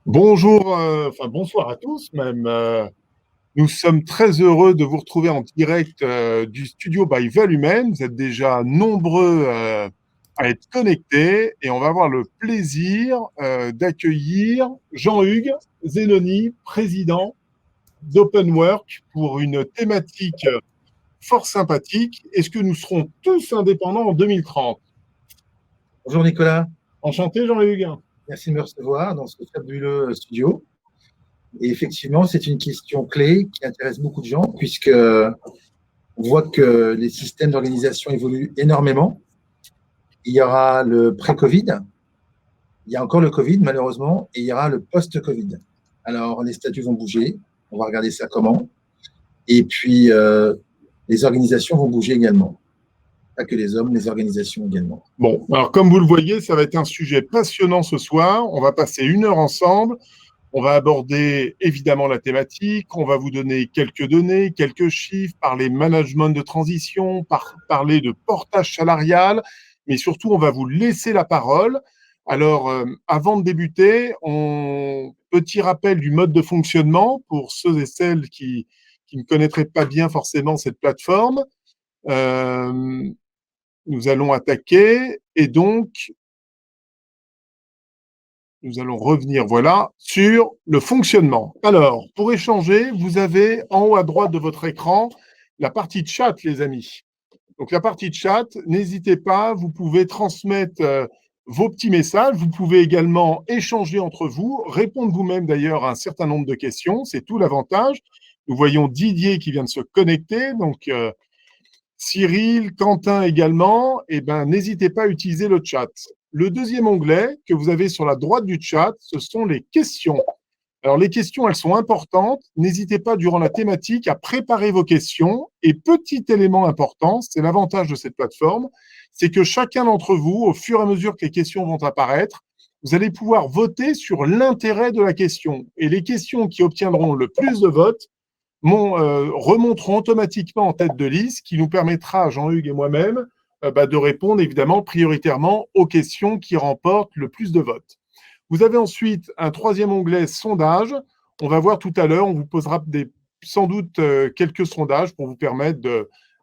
Bonjour, bonsoir à tous même. Nous sommes très heureux de vous retrouver en direct du studio by Valumen. Vous êtes déjà nombreux à être connectés et on va avoir le plaisir d'accueillir Jean-Hugues Zenoni, président d'Open Work, pour une thématique fort sympathique. Est-ce que nous serons tous indépendants en 2030? Bonjour Nicolas, Enchanté Jean-Hugues. merci de me recevoir dans ce fabuleux studio. Et effectivement, c'est une question clé qui intéresse beaucoup de gens puisque on voit que les systèmes d'organisation évoluent énormément. Il y aura le pré-Covid, il y a encore le Covid malheureusement, et il y aura le post-Covid. Alors les statuts vont bouger, on va regarder ça comment. Et puis les organisations vont bouger également. Pas que les hommes, les organisations également. Bon, alors comme vous le voyez, ça va être un sujet passionnant ce soir. On va passer 1 heure ensemble. On va aborder évidemment la thématique, on va vous donner quelques données, quelques chiffres, parler management de transition, parler de portage salarial, mais surtout on va vous laisser la parole. Alors, avant de débuter, petit rappel du mode de fonctionnement pour ceux et celles qui ne connaîtraient pas bien forcément cette plateforme. Nous allons attaquer et donc nous allons revenir, voilà, sur le fonctionnement. Alors, pour échanger, vous avez en haut à droite de votre écran la partie de chat, les amis. Donc, la partie de chat, n'hésitez pas, vous pouvez transmettre vos petits messages. Vous pouvez également échanger entre vous, répondre vous-même d'ailleurs à un certain nombre de questions. C'est tout l'avantage. Nous voyons Didier qui vient de se connecter. Donc, Cyril, Quentin également, eh ben, n'hésitez pas à utiliser le chat. Le deuxième onglet que vous avez sur la droite du chat, ce sont les questions. Alors, les questions, elles sont importantes. N'hésitez pas, durant la thématique, à préparer vos questions. Et petit élément important, c'est l'avantage de cette plateforme, c'est que chacun d'entre vous, au fur et à mesure que les questions vont apparaître, vous allez pouvoir voter sur l'intérêt de la question. Et les questions qui obtiendront le plus de votes remonteront automatiquement en tête de liste, qui nous permettra, Jean-Hugues et moi-même, de répondre évidemment prioritairement aux questions qui remportent le plus de votes. Vous avez ensuite un troisième onglet sondage. On va voir tout à l'heure, on vous posera sans doute quelques sondages pour vous permettre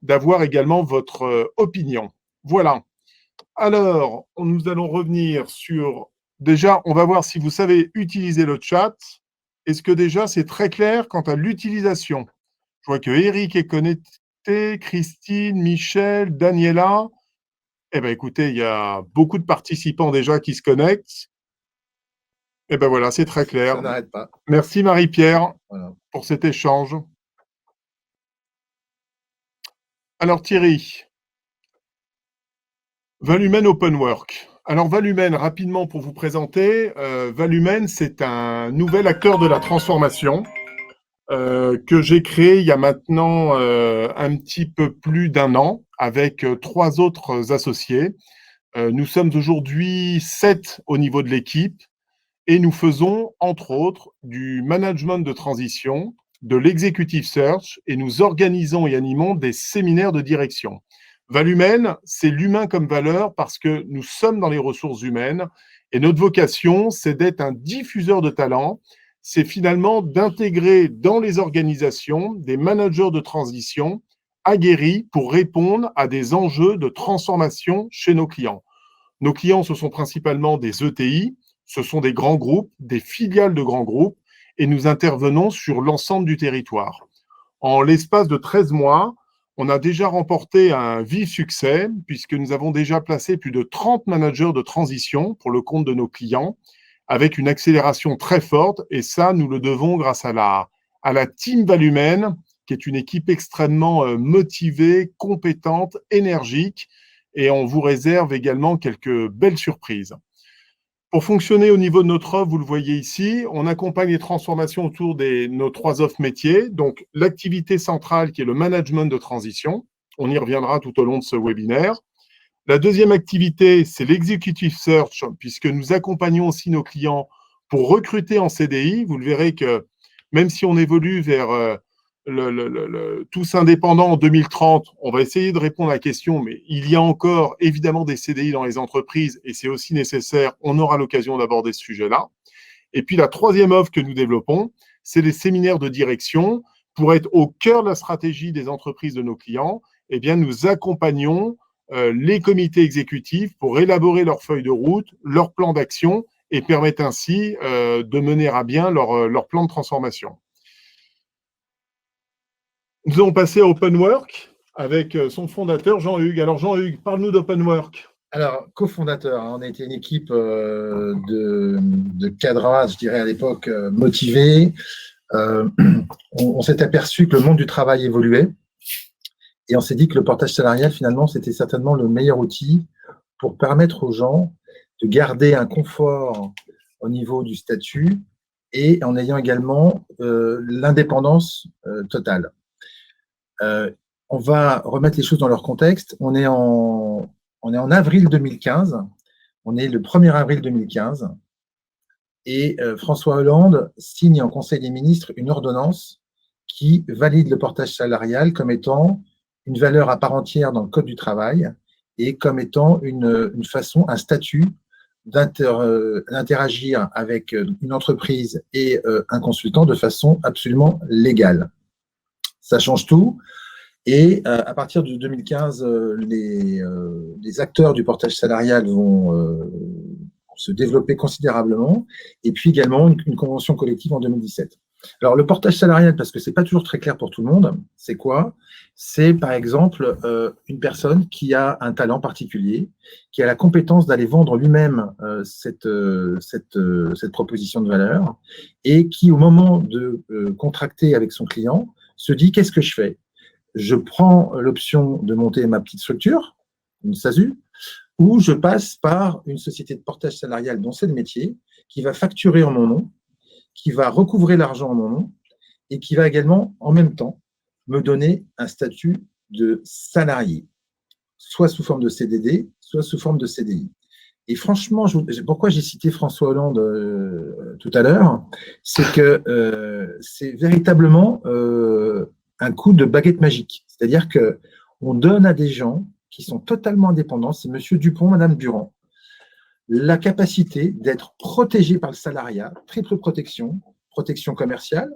d'avoir également votre opinion. Voilà. Alors, nous allons revenir sur... Déjà, on va voir si vous savez utiliser le chat. Est-ce que déjà, c'est très clair quant à l'utilisation? Je vois que Eric est connecté, Christine, Michel, Daniela. Eh bien, écoutez, il y a beaucoup de participants déjà qui se connectent. Eh bien, voilà, c'est très clair. Ça n'arrête pas. Merci Marie-Pierre Voilà. pour cet échange. Alors Thierry, Valumen Open Work. Alors Valumen, rapidement pour vous présenter, Valumen, c'est un nouvel acteur de la transformation que j'ai créé il y a maintenant un petit peu plus d'1 an avec 3 autres associés. Nous sommes aujourd'hui 7 au niveau de l'équipe et nous faisons, entre autres, du management de transition, de l'executive search et nous organisons et animons des séminaires de direction. Valumen, c'est l'humain comme valeur parce que nous sommes dans les ressources humaines et notre vocation, c'est d'être un diffuseur de talents. C'est finalement d'intégrer dans les organisations des managers de transition aguerris pour répondre à des enjeux de transformation chez nos clients. Nos clients, ce sont principalement des ETI, ce sont des grands groupes, des filiales de grands groupes, et nous intervenons sur l'ensemble du territoire. En l'espace de 13 mois, on a déjà remporté un vif succès, puisque nous avons déjà placé plus de 30 managers de transition pour le compte de nos clients, avec une accélération très forte, et ça, nous le devons grâce à la Team Valumen, qui est une équipe extrêmement motivée, compétente, énergique, et on vous réserve également quelques belles surprises. Pour fonctionner au niveau de notre offre, vous le voyez ici, on accompagne les transformations autour de nos 3 offres métiers. Donc, l'activité centrale qui est le management de transition. On y reviendra tout au long de ce webinaire. La deuxième activité, c'est l'executive search, puisque nous accompagnons aussi nos clients pour recruter en CDI. Vous le verrez que même si on évolue vers tous indépendants en 2030, on va essayer de répondre à la question, mais il y a encore évidemment des CDI dans les entreprises et c'est aussi nécessaire. On aura l'occasion d'aborder ce sujet-là. Et puis la troisième offre que nous développons, c'est les séminaires de direction. Pour être au cœur de la stratégie des entreprises de nos clients, eh bien, nous accompagnons les comités exécutifs pour élaborer leur feuille de route, leur plan d'action et permettre ainsi de mener à bien leur plan de transformation. Nous allons passer à Open Work avec son fondateur Jean-Hugues. Alors Jean-Hugues, parle-nous d'Open Work. Alors, cofondateur, on a été une équipe de cadrage, je dirais à l'époque, motivée. On s'est aperçu que le monde du travail évoluait et on s'est dit que le portage salarial, finalement, c'était certainement le meilleur outil pour permettre aux gens de garder un confort au niveau du statut et en ayant également l'indépendance totale. On va remettre les choses dans leur contexte. On est en avril 2015. On est le 1er avril 2015. Et François Hollande signe en Conseil des ministres une ordonnance qui valide le portage salarial comme étant une valeur à part entière dans le Code du travail et comme étant une façon, un statut d'interagir avec une entreprise et un consultant de façon absolument légale. Ça change tout. Et à partir de 2015, les acteurs du portage salarial vont se développer considérablement, et puis également une convention collective en 2017. Alors, le portage salarial, parce que ce n'est pas toujours très clair pour tout le monde, c'est quoi? C'est par exemple une personne qui a un talent particulier, qui a la compétence d'aller vendre lui-même cette proposition de valeur, et qui, au moment de contracter avec son client, se dit: qu'est-ce que je fais? Je prends l'option de monter ma petite structure, une SASU, ou je passe par une société de portage salarial dont c'est le métier, qui va facturer en mon nom, qui va recouvrer l'argent en mon nom, et qui va également, en même temps, me donner un statut de salarié, soit sous forme de CDD, soit sous forme de CDI. Et franchement, pourquoi j'ai cité François Hollande tout à l'heure, c'est que c'est véritablement un coup de baguette magique. C'est-à-dire qu'on donne à des gens qui sont totalement indépendants, c'est Monsieur Dupont, Madame Durand, la capacité d'être protégés par le salariat, triple protection, protection commerciale,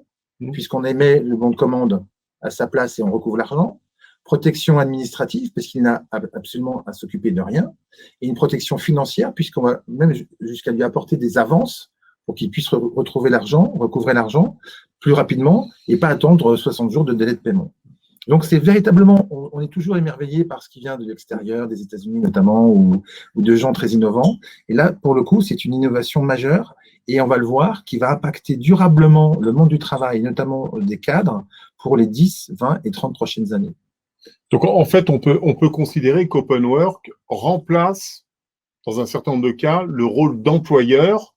puisqu'on émet le bon de commande à sa place et on recouvre l'argent, protection administrative, parce qu'il n'a absolument à s'occuper de rien, et une protection financière, puisqu'on va même jusqu'à lui apporter des avances pour qu'il puisse retrouver l'argent, recouvrer l'argent plus rapidement et pas attendre 60 jours de délai de paiement. Donc, c'est véritablement, on est toujours émerveillé par ce qui vient de l'extérieur, des États-Unis notamment, ou de gens très innovants. Et là, pour le coup, c'est une innovation majeure et on va le voir qui va impacter durablement le monde du travail, notamment des cadres, pour les 10, 20 et 30 prochaines années. Donc, en fait, on peut considérer qu'Open Work remplace, dans un certain nombre de cas, le rôle d'employeur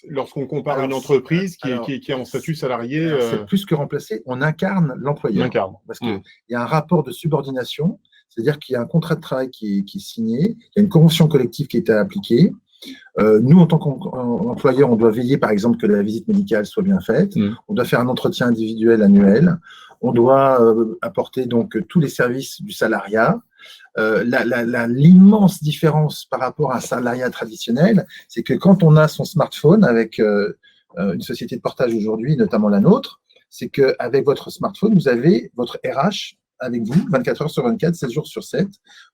lorsqu'on compare une entreprise qui est en statut salarié. C'est plus que remplacer, on incarne l'employeur. Parce qu'il y a un rapport de subordination, c'est-à-dire qu'il y a un contrat de travail qui est signé, il y a une convention collective qui est appliquée. Nous, en tant qu'employeur, on doit veiller, par exemple, que la visite médicale soit bien faite. On doit faire un entretien individuel annuel. On doit apporter donc tous les services du salariat. L'immense différence par rapport à un salariat traditionnel, c'est que quand on a son smartphone avec une société de portage aujourd'hui, notamment la nôtre, c'est qu'avec votre smartphone, vous avez votre RH avec vous, 24 heures sur 24, 7 jours sur 7.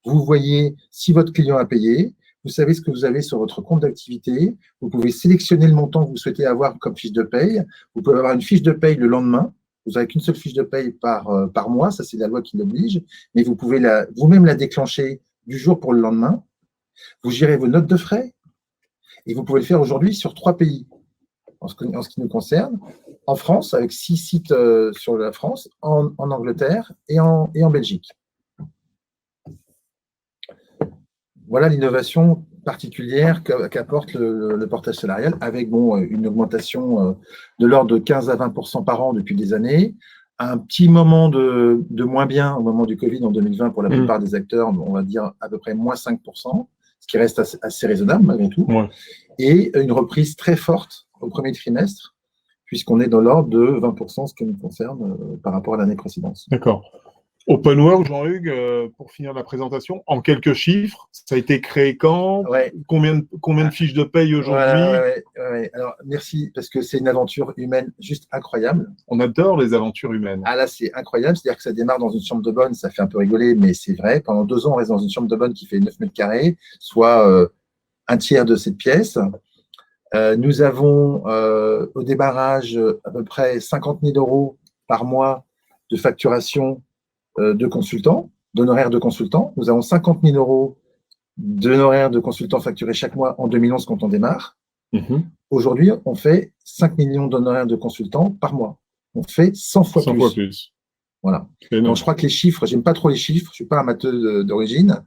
Vous voyez si votre client a payé, vous savez ce que vous avez sur votre compte d'activité, vous pouvez sélectionner le montant que vous souhaitez avoir comme fiche de paye, vous pouvez avoir une fiche de paye le lendemain. Vous n'avez qu'une seule fiche de paye par mois, ça c'est la loi qui l'oblige, mais vous pouvez vous-même la déclencher du jour pour le lendemain. Vous gérez vos notes de frais et vous pouvez le faire aujourd'hui sur 3 pays en ce qui nous concerne. En France, avec 6 sites sur la France, en Angleterre et en Belgique. Voilà l'innovation particulière qu'apporte le portage salarial, avec une augmentation de l'ordre de 15 à 20% par an depuis des années, un petit moment de moins bien au moment du Covid en 2020 pour la plupart des acteurs, on va dire à peu près moins 5%, ce qui reste assez raisonnable malgré tout, et une reprise très forte au premier trimestre, puisqu'on est dans l'ordre de 20%, ce qui nous concerne par rapport à l'année précédente. D'accord. OpenWork, Jean-Hugues, pour finir la présentation, en quelques chiffres, ça a été créé quand? Ouais. Combien de fiches de paye aujourd'hui? Voilà, ouais. Alors, merci, parce que c'est une aventure humaine juste incroyable. On adore les aventures humaines. Ah là, c'est incroyable, c'est-à-dire que ça démarre dans une chambre de bonne, ça fait un peu rigoler, mais c'est vrai. Pendant 2 ans, on reste dans une chambre de bonne qui fait 9 mètres carrés, soit un tiers de cette pièce. Nous avons au démarrage à peu près 50 000 euros par mois de facturation de consultants, d'honoraires de consultants. Nous avons 50 000 euros d'honoraires de consultants facturés chaque mois en 2011 quand on démarre. Aujourd'hui, on fait 5 millions d'honoraires de consultants par mois. On fait 100 fois 100 plus. fois plus. Voilà. Donc, je crois que les chiffres, j'aime pas trop les chiffres, je suis pas amateur d'origine,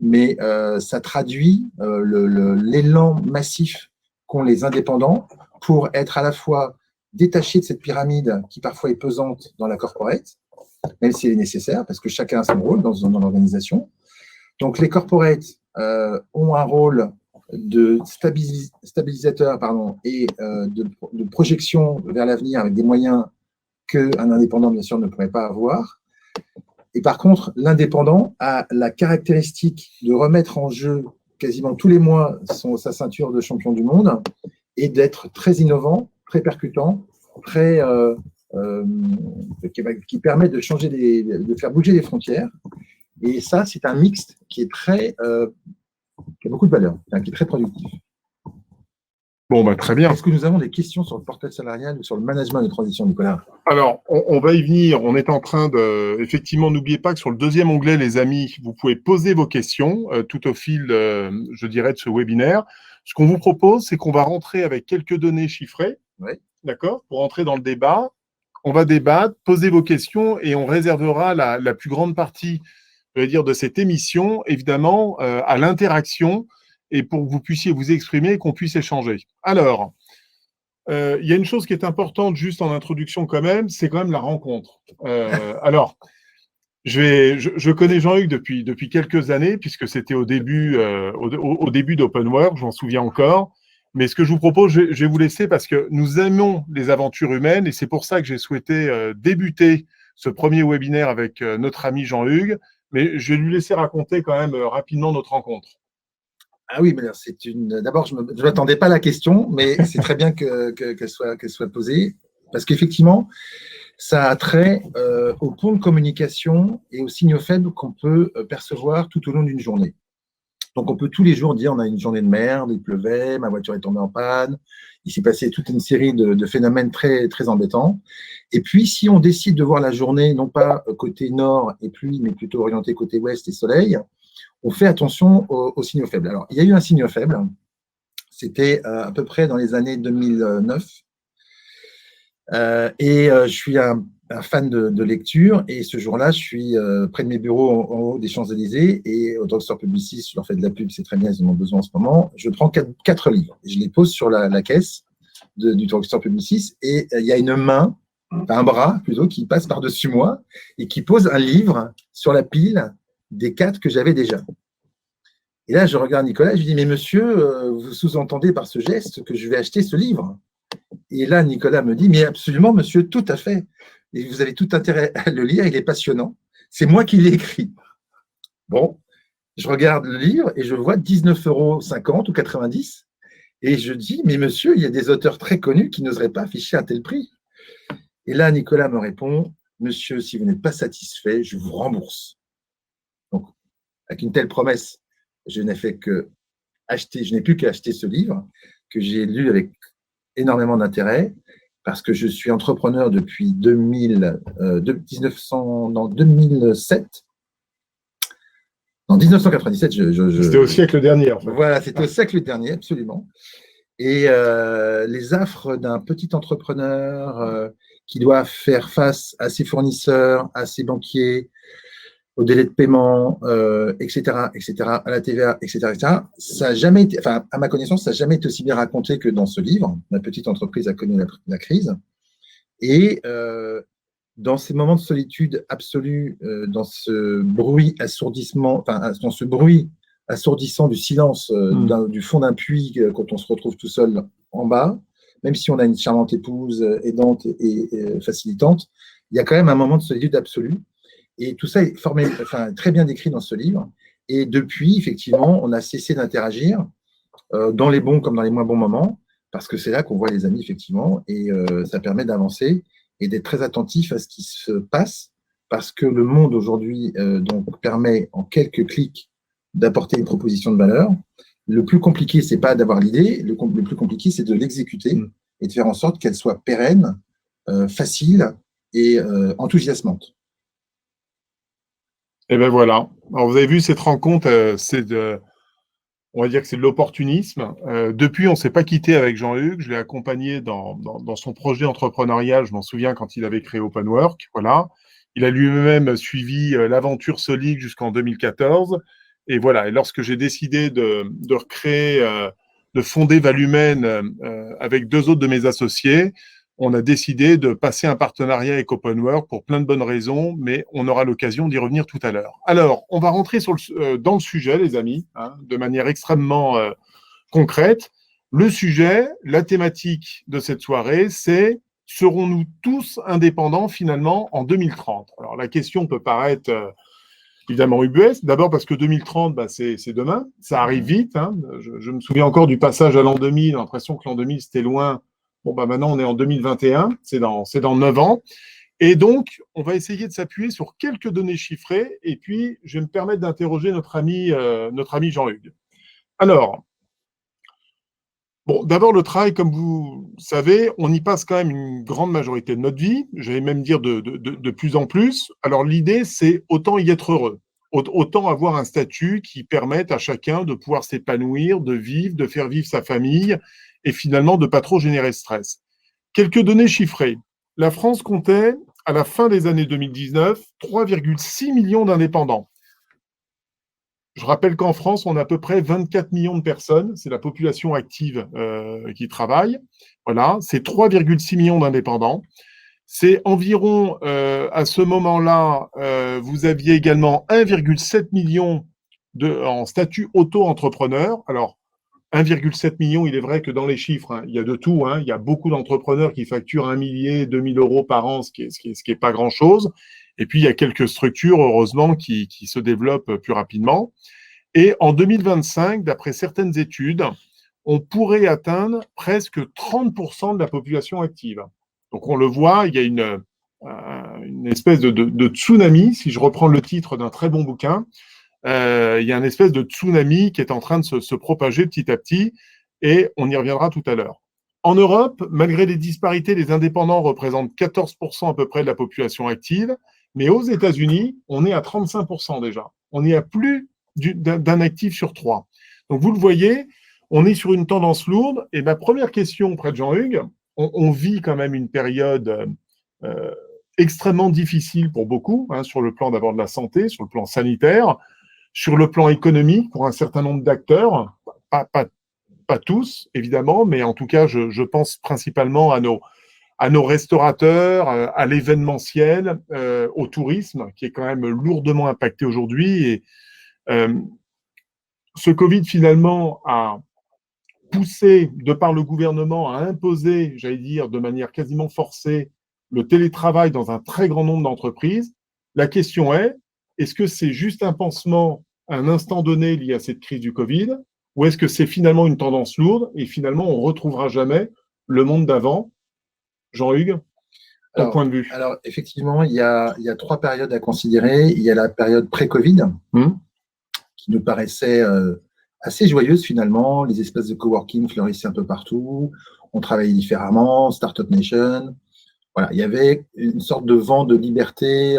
mais ça traduit l'élan massif qu'ont les indépendants pour être à la fois détachés de cette pyramide qui parfois est pesante dans la corporate, même si elle est nécessaire, parce que chacun a son rôle dans l'organisation. Donc, les corporates ont un rôle de stabilisateur et de projection vers l'avenir avec des moyens qu'un indépendant, bien sûr, ne pourrait pas avoir. Et par contre, l'indépendant a la caractéristique de remettre en jeu quasiment tous les mois sa ceinture de champion du monde et d'être très innovant, très percutant, qui permet de changer de faire bouger les frontières. Et ça, c'est un mixte qui est qui a beaucoup de valeur, qui est très productif. Bon, bah, très bien. Est-ce que nous avons des questions sur le portail salarial ou sur le management de transition, Nicolas? Alors, on va y venir. On est en train de… Effectivement, n'oubliez pas que sur le deuxième onglet, les amis, vous pouvez poser vos questions tout au fil, je dirais, de ce webinaire. Ce qu'on vous propose, c'est qu'on va rentrer avec quelques données chiffrées, d'accord, pour entrer dans le débat. On va débattre, poser vos questions et on réservera la plus grande partie, je vais dire, de cette émission, évidemment, à l'interaction et pour que vous puissiez vous exprimer et qu'on puisse échanger. Alors, il y a une chose qui est importante juste en introduction quand même, c'est quand même la rencontre. Alors, je connais Jean-Hugues depuis quelques années, puisque c'était au début d'OpenWork, je m'en souviens encore. Mais ce que je vous propose, je vais vous laisser parce que nous aimons les aventures humaines et c'est pour ça que j'ai souhaité débuter ce premier webinaire avec notre ami Jean-Hugues. Mais je vais lui laisser raconter quand même rapidement notre rencontre. Ah oui, mais d'abord, je ne m'attendais pas à la question, mais c'est très bien qu'elle soit posée, parce qu'effectivement, ça a trait au pont de communication et aux signaux faibles qu'on peut percevoir tout au long d'une journée. Donc, on peut tous les jours dire on a une journée de merde, il pleuvait, ma voiture est tombée en panne, il s'est passé toute une série de phénomènes très, très embêtants. Et puis, si on décide de voir la journée, non pas côté nord et pluie, mais plutôt orienté côté ouest et soleil, on fait attention aux signaux faibles. Alors, il y a eu un signe faible, c'était à peu près dans les années 2009. Je suis un fan de lecture, et ce jour-là, je suis près de mes bureaux en haut des Champs-Élysées, et au Drugstore Publicis, je leur fais de la pub, c'est très bien, ils en ont besoin en ce moment. Je prends 4 livres, et je les pose sur la caisse du Drugstore Publicis, et il y a une main, un bras plutôt, qui passe par-dessus moi, et qui pose un livre sur la pile des 4 que j'avais déjà. Et là, je regarde Nicolas, je lui dis, mais monsieur, vous sous-entendez par ce geste que je vais acheter ce livre? Et là, Nicolas me dit, mais absolument, monsieur, tout à fait. Et vous avez tout intérêt à le lire, il est passionnant. C'est moi qui l'ai écrit. Bon, je regarde le livre et je vois 19,50 € ou 90 €. Et je dis, mais monsieur, il y a des auteurs très connus qui n'oseraient pas afficher un tel prix. Et là, Nicolas me répond, monsieur, si vous n'êtes pas satisfait, je vous rembourse. Donc, avec une telle promesse, je n'ai plus qu'à acheter ce livre que j'ai lu avec énormément d'intérêt, parce que je suis entrepreneur depuis 2007. En 1997, c'était au siècle dernier, en fait. Voilà, c'était au siècle dernier, absolument. Et les affres d'un petit entrepreneur qui doit faire face à ses fournisseurs, à ses banquiers, au délai de paiement, etc., à la TVA, etc., ça a jamais été, enfin, à ma connaissance, ça n'a jamais été aussi bien raconté que dans ce livre. Ma petite entreprise a connu la crise. Et dans ces moments de solitude absolue, dans ce bruit assourdissant du silence du fond d'un puits quand on se retrouve tout seul en bas, même si on a une charmante épouse aidante et facilitante, il y a quand même un moment de solitude absolue. Et tout ça est très bien décrit dans ce livre. Et depuis, effectivement, on a cessé d'interagir dans les bons comme dans les moins bons moments, parce que c'est là qu'on voit les amis, effectivement, et ça permet d'avancer et d'être très attentif à ce qui se passe, parce que le monde aujourd'hui donc permet en quelques clics d'apporter une proposition de valeur. Le plus compliqué, c'est pas d'avoir l'idée, le plus compliqué, c'est de l'exécuter et de faire en sorte qu'elle soit pérenne, facile et enthousiasmante. Et ben voilà. Alors vous avez vu cette rencontre, on va dire que c'est de l'opportunisme. Depuis, on ne s'est pas quitté avec Jean-Hugues. Je l'ai accompagné dans son projet entrepreneurial. Je m'en souviens quand il avait créé Openwork. Voilà. Il a lui-même suivi l'aventure Solic jusqu'en 2014. Et voilà. Et lorsque j'ai décidé de recréer, de fonder Valumène avec deux autres de mes associés, on a décidé de passer un partenariat avec Openwork pour plein de bonnes raisons, mais on aura l'occasion d'y revenir tout à l'heure. Alors, on va rentrer dans le sujet, les amis, hein, de manière extrêmement concrète. Le sujet, la thématique de cette soirée, c'est serons-nous tous indépendants finalement en 2030 ? Alors, la question peut paraître évidemment ubuesque. D'abord parce que 2030, c'est demain, ça arrive vite. Hein. Je me souviens encore du passage à l'an 2000, j'ai l'impression que l'an 2000, c'était loin. Bon, maintenant, on est en 2021, c'est dans 9 ans. Et donc, on va essayer de s'appuyer sur quelques données chiffrées, et puis je vais me permettre d'interroger notre ami Jean-Hugues. Alors, bon, d'abord, le travail, comme vous savez, on y passe quand même une grande majorité de notre vie, j'allais même dire de plus en plus. Alors, l'idée, c'est autant y être heureux, autant avoir un statut qui permette à chacun de pouvoir s'épanouir, de vivre, de faire vivre sa famille, et finalement de ne pas trop générer de stress. Quelques données chiffrées. La France comptait, à la fin des années 2019, 3,6 millions d'indépendants. Je rappelle qu'en France, on a à peu près 24 millions de personnes. C'est la population active qui travaille. Voilà, c'est 3,6 millions d'indépendants. C'est environ, à ce moment-là, vous aviez également 1,7 million en statut auto-entrepreneur. Alors, 1,7 million, il est vrai que dans les chiffres, hein, il y a de tout. Hein, il y a beaucoup d'entrepreneurs qui facturent 1 millier, 2 000 euros par an, ce qui est pas grand-chose. Et puis, il y a quelques structures, heureusement, qui se développent plus rapidement. Et en 2025, d'après certaines études, on pourrait atteindre presque 30% de la population active. Donc, on le voit, il y a une espèce de tsunami, si je reprends le titre d'un très bon bouquin, il y a une espèce de tsunami qui est en train de se propager petit à petit, et on y reviendra tout à l'heure. En Europe, malgré les disparités, les indépendants représentent 14% à peu près de la population active, mais aux États-Unis, on est à 35% déjà. On est à plus d'un actif sur 3. Donc vous le voyez, on est sur une tendance lourde. Et ma première question auprès de Jean-Hugues, on vit quand même une période extrêmement difficile pour beaucoup, hein, sur le plan d'abord de la santé, sur le plan sanitaire, sur le plan économique pour un certain nombre d'acteurs, pas tous évidemment, mais en tout cas je pense principalement à nos restaurateurs, à l'événementiel, au tourisme qui est quand même lourdement impacté aujourd'hui. Et ce Covid finalement a poussé, de par le gouvernement, à imposer, j'allais dire de manière quasiment forcée, le télétravail dans un très grand nombre d'entreprises. La question est-ce que c'est juste un pansement à un instant donné lié à cette crise du Covid, ou est-ce que c'est finalement une tendance lourde et finalement on ne retrouvera jamais le monde d'avant? Jean-Hugues, ton point de vue. Alors effectivement, il y a 3 périodes à considérer. Il y a la période pré-Covid, qui nous paraissait assez joyeuse finalement. Les espaces de coworking fleurissaient un peu partout. On travaillait différemment, Startup Nation. Voilà, il y avait une sorte de vent de liberté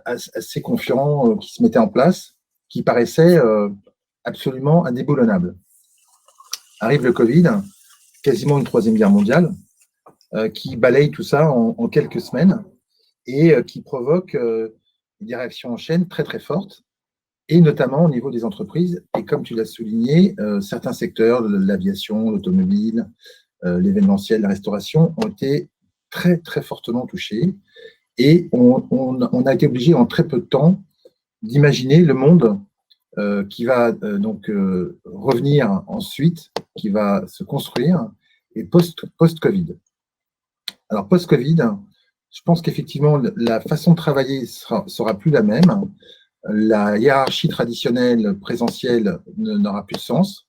assez confiant qui se mettait en place, qui paraissait absolument indéboulonnable. Arrive le Covid, quasiment une 3e guerre mondiale, qui balaye tout ça en quelques semaines et qui provoque des réactions en chaîne très très fortes, et notamment au niveau des entreprises. Et comme tu l'as souligné, certains secteurs, l'aviation, l'automobile, l'événementiel, la restauration, ont été très très fortement touchés. Et on a été obligé en très peu de temps d'imaginer le monde qui va donc revenir ensuite, qui va se construire, et post-Covid. Alors post-Covid, Je pense qu'effectivement, la façon de travailler sera plus la même. La hiérarchie traditionnelle présentielle n'aura plus de sens.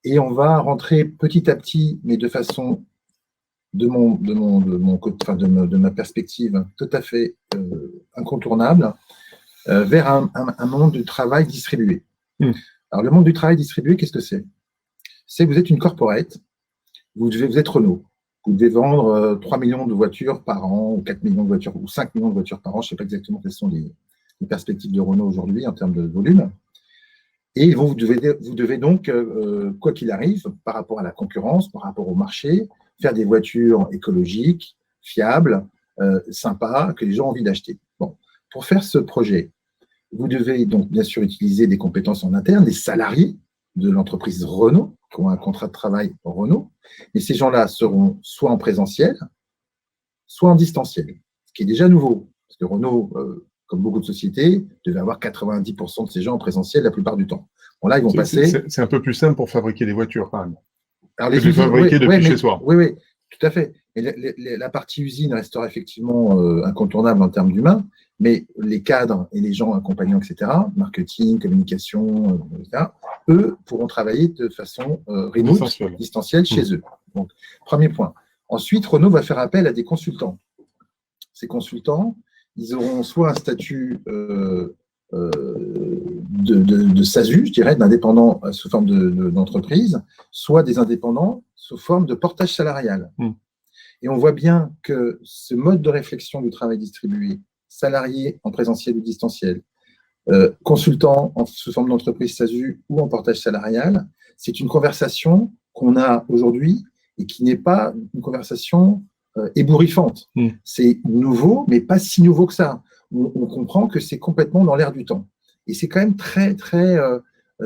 Et on va rentrer petit à petit, mais de façon, de ma perspective, tout à fait incontournable, vers un monde du travail distribué. Alors, le monde du travail distribué, qu'est-ce que c'est? C'est que vous êtes une corporate, vous êtes Renault. Vous devez vendre 3 millions de voitures par an, ou 4 millions de voitures, ou 5 millions de voitures par an. Je ne sais pas exactement quelles sont les perspectives de Renault aujourd'hui en termes de volume. Et vous devez donc, quoi qu'il arrive, par rapport à la concurrence, par rapport au marché, faire des voitures écologiques, fiables, sympas, que les gens ont envie d'acheter. Bon, pour faire ce projet, vous devez donc bien sûr utiliser des compétences en interne, des salariés de l'entreprise Renault, qui ont un contrat de travail Renault, et ces gens-là seront soit en présentiel, soit en distanciel, ce qui est déjà nouveau, parce que Renault, comme beaucoup de sociétés, devait avoir 90% de ces gens en présentiel la plupart du temps. Bon, là, ils vont passer… C'est un peu plus simple pour fabriquer des voitures, quand même. Alors, que de les fabriquer depuis chez soi. Oui, tout à fait. Mais la partie usine restera effectivement incontournable en termes d'humains, mais les cadres et les gens accompagnants, etc., marketing, communication, etc., eux pourront travailler de façon remote, distancielle chez eux. Donc, premier point. Ensuite, Renault va faire appel à des consultants. Ces consultants, ils auront soit un statut de SASU, je dirais, d'indépendant sous forme d'entreprise, soit des indépendants sous forme de portage salarial. Et on voit bien que ce mode de réflexion du travail distribué, salarié en présentiel ou distanciel, consultant sous forme d'entreprise SASU ou en portage salarial, c'est une conversation qu'on a aujourd'hui et qui n'est pas une conversation ébouriffante. C'est nouveau, mais pas si nouveau que ça. On comprend que c'est complètement dans l'air du temps. Et c'est quand même très, très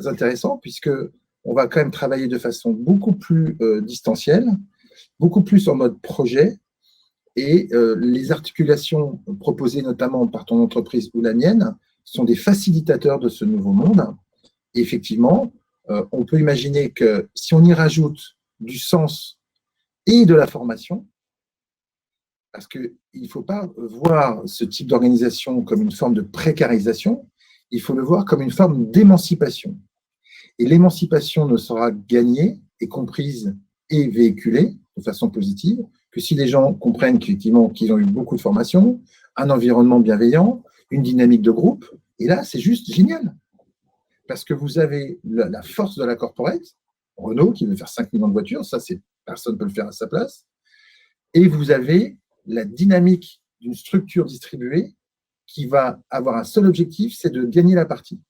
intéressant, puisqu'on va quand même travailler de façon beaucoup plus distancielle, beaucoup plus en mode projet, et les articulations proposées notamment par ton entreprise ou la mienne sont des facilitateurs de ce nouveau monde. Et effectivement, on peut imaginer que si on y rajoute du sens et de la formation, parce qu'il ne faut pas voir ce type d'organisation comme une forme de précarisation, il faut le voir comme une forme d'émancipation. Et l'émancipation ne sera gagnée et comprise et véhiculée de façon positive que si les gens comprennent qu'effectivement qu'ils ont eu beaucoup de formation, un environnement bienveillant, une dynamique de groupe. Et là, c'est juste génial. Parce que vous avez la force de la corporate, Renault qui veut faire 5 millions de voitures, ça, personne ne peut le faire à sa place. Et vous avez la dynamique d'une structure distribuée qui va avoir un seul objectif, c'est de gagner la partie.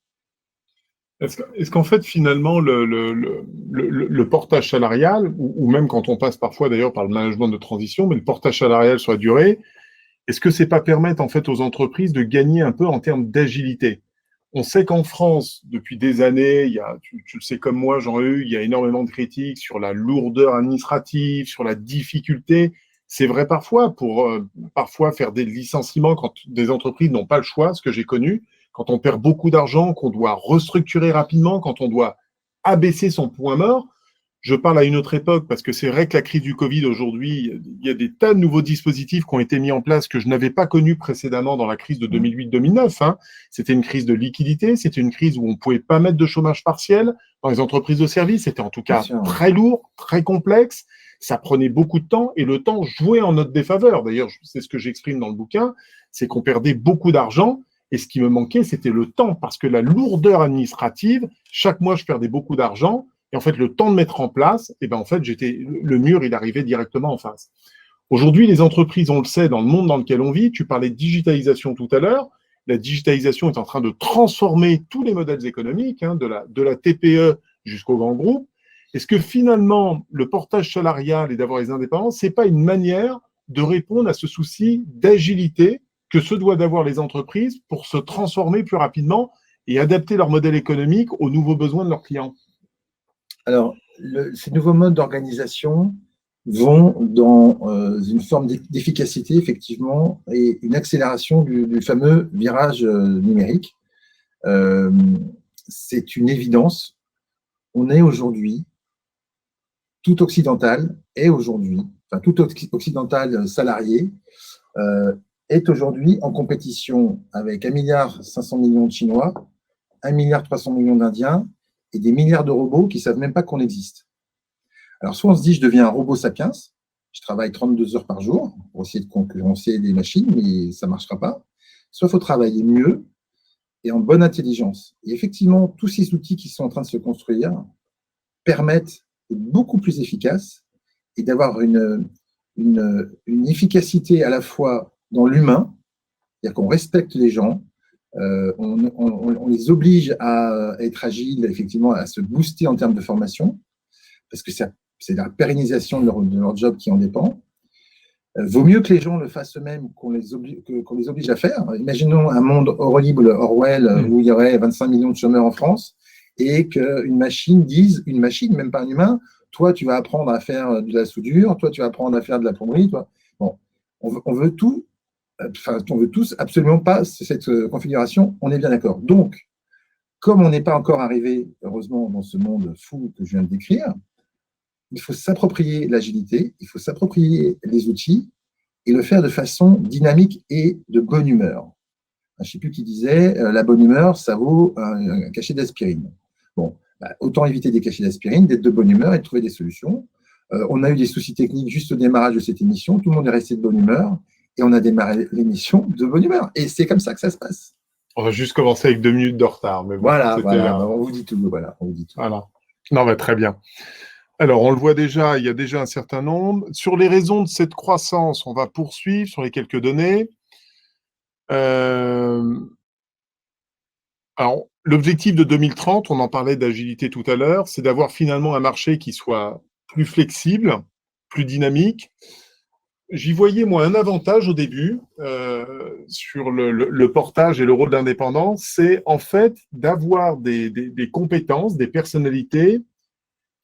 Est-ce qu'en fait, finalement, le portage salarial, ou même quand on passe parfois d'ailleurs par le management de transition, mais le portage salarial sur la durée, est-ce que c'est pas permettre en fait aux entreprises de gagner un peu en termes d'agilité? On sait qu'en France, depuis des années, tu le sais comme moi, Jean-Hugues, il y a énormément de critiques sur la lourdeur administrative, sur la difficulté. C'est vrai parfois pour parfois faire des licenciements quand des entreprises n'ont pas le choix, ce que j'ai connu, quand on perd beaucoup d'argent, qu'on doit restructurer rapidement, quand on doit abaisser son point mort. Je parle à une autre époque parce que c'est vrai que la crise du Covid aujourd'hui, il y a des tas de nouveaux dispositifs qui ont été mis en place que je n'avais pas connus précédemment dans la crise de 2008-2009. Hein. C'était une crise de liquidité, c'était une crise où on ne pouvait pas mettre de chômage partiel dans les entreprises de services. C'était en tout cas très lourd, très complexe. Ça prenait beaucoup de temps et le temps jouait en notre défaveur. D'ailleurs, c'est ce que j'exprime dans le bouquin, c'est qu'on perdait beaucoup d'argent et ce qui me manquait, c'était le temps parce que la lourdeur administrative, chaque mois, je perdais beaucoup d'argent. Et en fait, le temps de mettre en place, en fait, le mur, il arrivait directement en face. Aujourd'hui, les entreprises, on le sait, dans le monde dans lequel on vit, tu parlais de digitalisation tout à l'heure, la digitalisation est en train de transformer tous les modèles économiques, hein, de la TPE jusqu'au grand groupe. Est-ce que finalement, le portage salarial et d'avoir les indépendants, c'est pas une manière de répondre à ce souci d'agilité que se doivent d'avoir les entreprises pour se transformer plus rapidement et adapter leur modèle économique aux nouveaux besoins de leurs clients? Alors, ces nouveaux modes d'organisation vont dans une forme d'efficacité, effectivement, et une accélération du fameux virage numérique. C'est une évidence. On est aujourd'hui, tout occidental est aujourd'hui, enfin tout occidental salarié, est aujourd'hui en compétition avec 1,5 milliard de Chinois, 1,3 milliard d'Indiens et des milliards de robots qui ne savent même pas qu'on existe. Alors, soit on se dit, je deviens un robot sapiens, je travaille 32 heures par jour pour essayer de concurrencer des machines, mais ça ne marchera pas. Soit il faut travailler mieux et en bonne intelligence. Et effectivement, tous ces outils qui sont en train de se construire permettent d'être beaucoup plus efficaces et d'avoir une efficacité à la fois dans l'humain, c'est-à-dire qu'on respecte les gens, on les oblige à être agiles, effectivement, à se booster en termes de formation, parce que c'est la pérennisation de leur job qui en dépend. Vaut mieux que les gens le fassent eux-mêmes qu'on les oblige à faire. Imaginons un monde horrible, Orwell, où il y aurait 25 millions de chômeurs en France, et qu'une machine dise, une machine, même pas un humain, toi, tu vas apprendre à faire de la soudure, toi, tu vas apprendre à faire de la plomberie. Toi. Bon, on veut tout, enfin, on veut tous absolument pas cette configuration, on est bien d'accord. Donc, comme on n'est pas encore arrivé, heureusement, dans ce monde fou que je viens de décrire, il faut s'approprier l'agilité, il faut s'approprier les outils et le faire de façon dynamique et de bonne humeur. Je ne sais plus qui disait, la bonne humeur, ça vaut un cachet d'aspirine. Bon, autant éviter des cachets d'aspirine, d'être de bonne humeur et de trouver des solutions. On a eu des soucis techniques juste au démarrage de cette émission, tout le monde est resté de bonne humeur et on a démarré l'émission de bonne humeur. Et c'est comme ça que ça se passe. On va juste commencer avec 2 minutes de retard. Mais bon, voilà, on vous dit tout. Voilà, on vous dit tout. Voilà. Non, mais très bien. Alors, on le voit déjà, il y a déjà un certain nombre. Sur les raisons de cette croissance, on va poursuivre sur les quelques données. Alors, l'objectif de 2030, on en parlait d'agilité tout à l'heure, c'est d'avoir finalement un marché qui soit plus flexible, plus dynamique. J'y voyais, moi, un avantage au début sur le portage et le rôle d'indépendant, c'est en fait d'avoir des compétences, des personnalités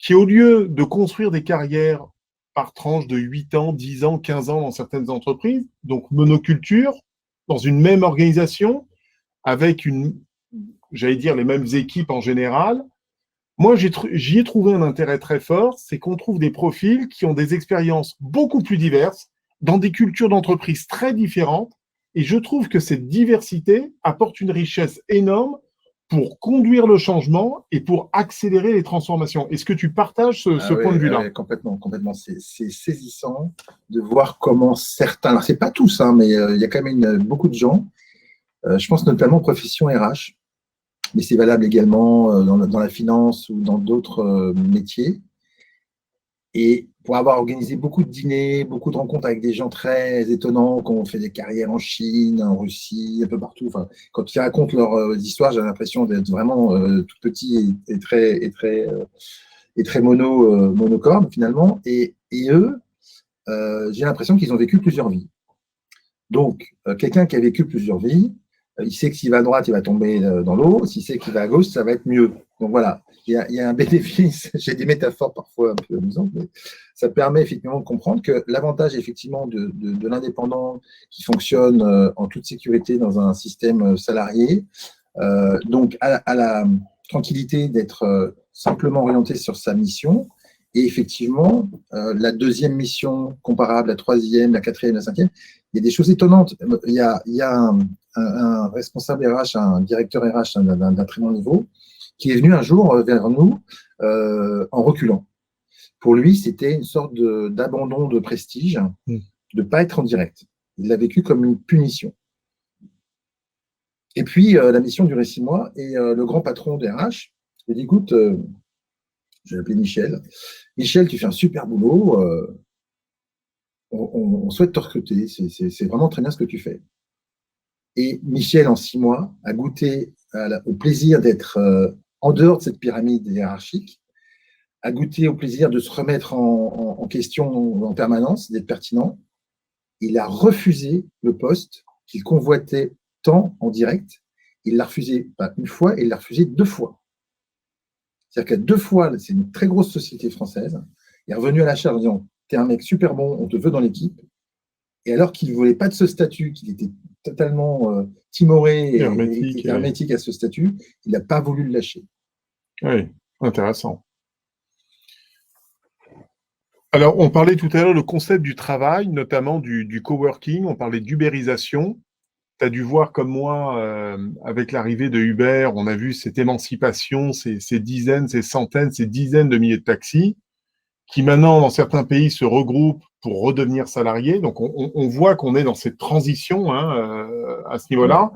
qui, au lieu de construire des carrières par tranche de 8 ans, 10 ans, 15 ans dans certaines entreprises, donc monoculture, dans une même organisation, avec j'allais dire, les mêmes équipes en général, moi, j'y ai trouvé un intérêt très fort, c'est qu'on trouve des profils qui ont des expériences beaucoup plus diverses, dans des cultures d'entreprise très différentes, et je trouve que cette diversité apporte une richesse énorme pour conduire le changement et pour accélérer les transformations. Est-ce que tu partages ce point de vue-là? Oui, complètement. C'est saisissant de voir comment certains, alors c'est pas tous, hein, mais il y a quand même beaucoup de gens, je pense notamment profession RH, mais c'est valable également dans la finance ou dans d'autres métiers. Et pour avoir organisé beaucoup de dîners, beaucoup de rencontres avec des gens très étonnants qui ont fait des carrières en Chine, en Russie, un peu partout. Enfin, quand ils racontent leurs histoires, j'ai l'impression d'être vraiment tout petit et très monocorde finalement. Et eux, j'ai l'impression qu'ils ont vécu plusieurs vies. Donc, quelqu'un qui a vécu plusieurs vies, il sait que s'il va à droite, il va tomber dans l'eau. S'il sait qu'il va à gauche, ça va être mieux. Donc voilà, il y a un bénéfice. J'ai des métaphores parfois un peu amusantes, mais ça permet effectivement de comprendre que l'avantage effectivement de l'indépendant qui fonctionne en toute sécurité dans un système salarié, donc à la tranquillité d'être simplement orienté sur sa mission. Et effectivement, la deuxième mission comparable, la troisième, la quatrième, la cinquième, il y a des choses étonnantes. Il y a un responsable RH, un directeur RH d'un très bon niveau, qui est venu un jour vers nous en reculant. Pour lui, c'était une sorte d'abandon de prestige, de ne pas être en direct. Il l'a vécu comme une punition. Et puis, la mission durait 6 mois, et le grand patron des RH lui dit, écoute, je vais l'appeler Michel. Michel, tu fais un super boulot. On souhaite te recruter. C'est vraiment très bien ce que tu fais. Et Michel, en 6 mois, a goûté au plaisir d'être en dehors de cette pyramide hiérarchique, a goûté au plaisir de se remettre en question en permanence, d'être pertinent. Il a refusé le poste qu'il convoitait tant en direct. Il l'a refusé pas une fois, il l'a refusé 2 fois. C'est-à-dire qu'à 2 fois, c'est une très grosse société française, il est revenu à la charge en disant « T'es un mec super bon, on te veut dans l'équipe ». Et alors qu'il ne voulait pas de ce statut, qu'il était totalement timoré et hermétique à ce statut, il n'a pas voulu le lâcher. Oui, intéressant. Alors, on parlait tout à l'heure le concept du travail, notamment du coworking, on parlait d'ubérisation. Tu as dû voir comme moi, avec l'arrivée de Uber, on a vu cette émancipation, ces dizaines, ces centaines, ces dizaines de milliers de taxis qui maintenant, dans certains pays, se regroupent pour redevenir salariés. Donc, on voit qu'on est dans cette transition hein, à ce niveau-là.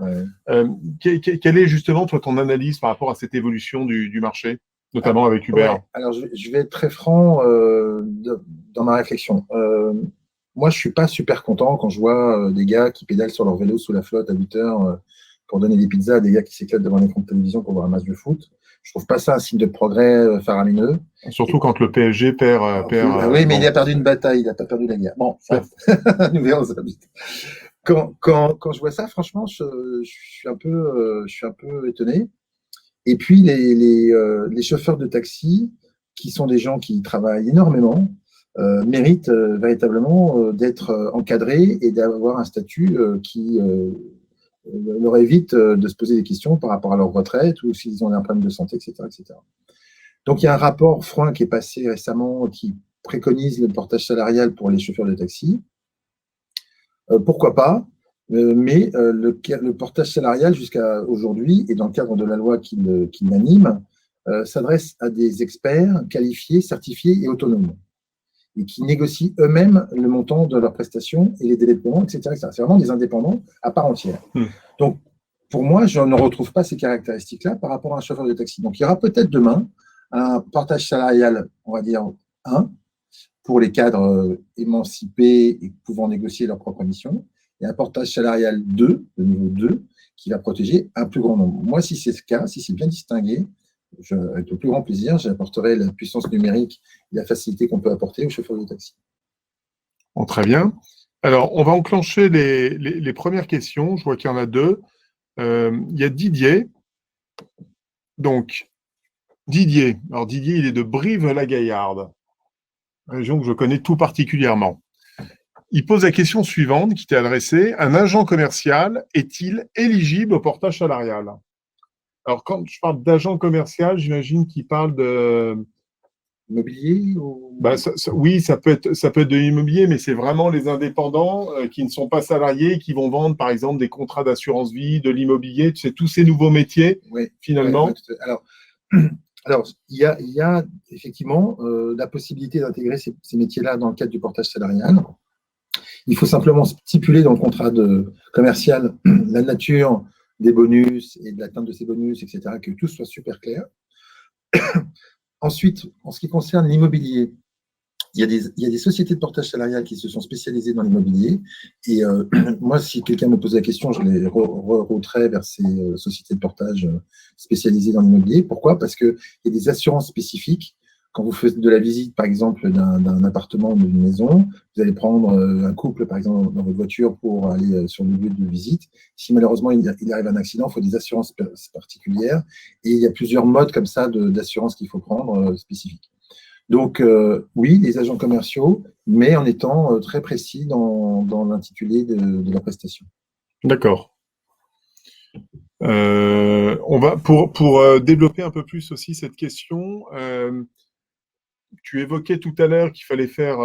Ouais. Quelle est justement, toi, ton analyse par rapport à cette évolution du marché, notamment avec Uber? Ouais. Alors, je vais être très franc dans ma réflexion. Moi, je suis pas super content quand je vois des gars qui pédalent sur leur vélo sous la flotte à 8 heures pour donner des pizzas à des gars qui s'éclatent devant un écran de télévision pour voir un match de foot. Je trouve pas ça un signe de progrès faramineux. Surtout quand le PSG Oui, mais il bon. a perdu une bataille, il n'a pas perdu la guerre. Bon, ça, nous verrons ça vite. Quand je vois ça, franchement, je suis un peu étonné. Et puis, les chauffeurs de taxi, qui sont des gens qui travaillent énormément, méritent véritablement d'être encadrés et d'avoir un statut qui leur évite de se poser des questions par rapport à leur retraite ou s'ils ont un problème de santé, etc., etc. Donc, il y a un rapport Frein qui est passé récemment qui préconise le portage salarial pour les chauffeurs de taxi. Pourquoi pas? Mais le portage salarial jusqu'à aujourd'hui, et dans le cadre de la loi qui l'anime, s'adresse à des experts qualifiés, certifiés et autonomes, et qui négocient eux-mêmes le montant de leurs prestations et les délais de paiement, etc., etc. C'est vraiment des indépendants à part entière. Donc, pour moi, je ne retrouve pas ces caractéristiques-là par rapport à un chauffeur de taxi. Donc, il y aura peut-être demain un portage salarial, on va dire 1, pour les cadres émancipés et pouvant négocier leurs propres missions, et un portage salarial 2, de niveau 2, qui va protéger un plus grand nombre. Moi, si c'est ce cas, si c'est bien distingué, avec le plus grand plaisir, j'apporterai la puissance numérique et la facilité qu'on peut apporter aux chauffeurs de taxi. Bon, très bien. Alors, on va enclencher les premières questions. Je vois qu'il y en a 2. Il y a Didier. Donc, Didier. Alors, Didier, il est de Brive-la-Gaillarde, région que je connais tout particulièrement. Il pose la question suivante qui t'est adressée. Un agent commercial est-il éligible au portage salarial? Alors, quand je parle d'agent commercial, j'imagine qu'il parle de… Immobilier ou… Oui, ça peut être de l'immobilier, mais c'est vraiment les indépendants qui ne sont pas salariés, qui vont vendre, par exemple, des contrats d'assurance vie, de l'immobilier, tu sais, tous ces nouveaux métiers, finalement. Alors, il y a effectivement la possibilité d'intégrer ces métiers-là dans le cadre du portage salarial. Il faut simplement stipuler dans le contrat commercial la nature des bonus et de l'atteinte de ces bonus, etc., que tout soit super clair. Ensuite, en ce qui concerne l'immobilier, il y a des sociétés de portage salarial qui se sont spécialisées dans l'immobilier. Et moi, si quelqu'un me pose la question, je les rerouterai vers ces sociétés de portage spécialisées dans l'immobilier. Pourquoi? Parce qu'il y a des assurances spécifiques. Quand vous faites de la visite, par exemple, d'un appartement ou d'une maison, vous allez prendre un couple, par exemple, dans votre voiture pour aller sur le lieu de visite. Si malheureusement il arrive un accident, il faut des assurances particulières. Et il y a plusieurs modes comme ça d'assurance qu'il faut prendre spécifiques. Donc, oui, les agents commerciaux, mais en étant très précis dans l'intitulé de la prestation. D'accord. On va pour développer un peu plus aussi cette question. Tu évoquais tout à l'heure qu'il fallait faire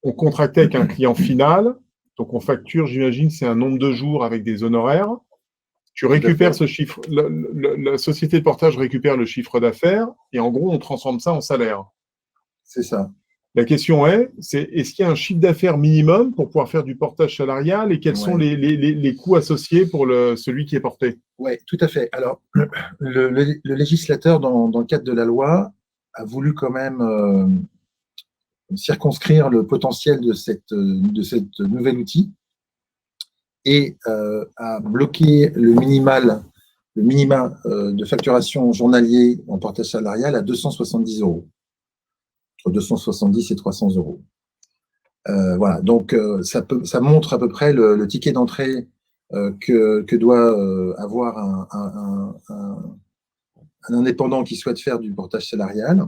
on contractait avec un client final, donc on facture, j'imagine, c'est un nombre de jours avec des honoraires. Tu récupères ce chiffre, la société de portage récupère le chiffre d'affaires et en gros, on transforme ça en salaire. C'est ça. La question est-ce qu'il y a un chiffre d'affaires minimum pour pouvoir faire du portage salarial et quels sont les coûts associés pour celui qui est porté? Oui, tout à fait. Alors, le législateur, dans le cadre de la loi, a voulu quand même circonscrire le potentiel de cette nouvel outil et a bloqué le minima de facturation journalier en portage salarial à 270 €, entre 270 et 300 €. Voilà, donc ça montre à peu près le ticket d'entrée que doit avoir un indépendant qui souhaite faire du portage salarial.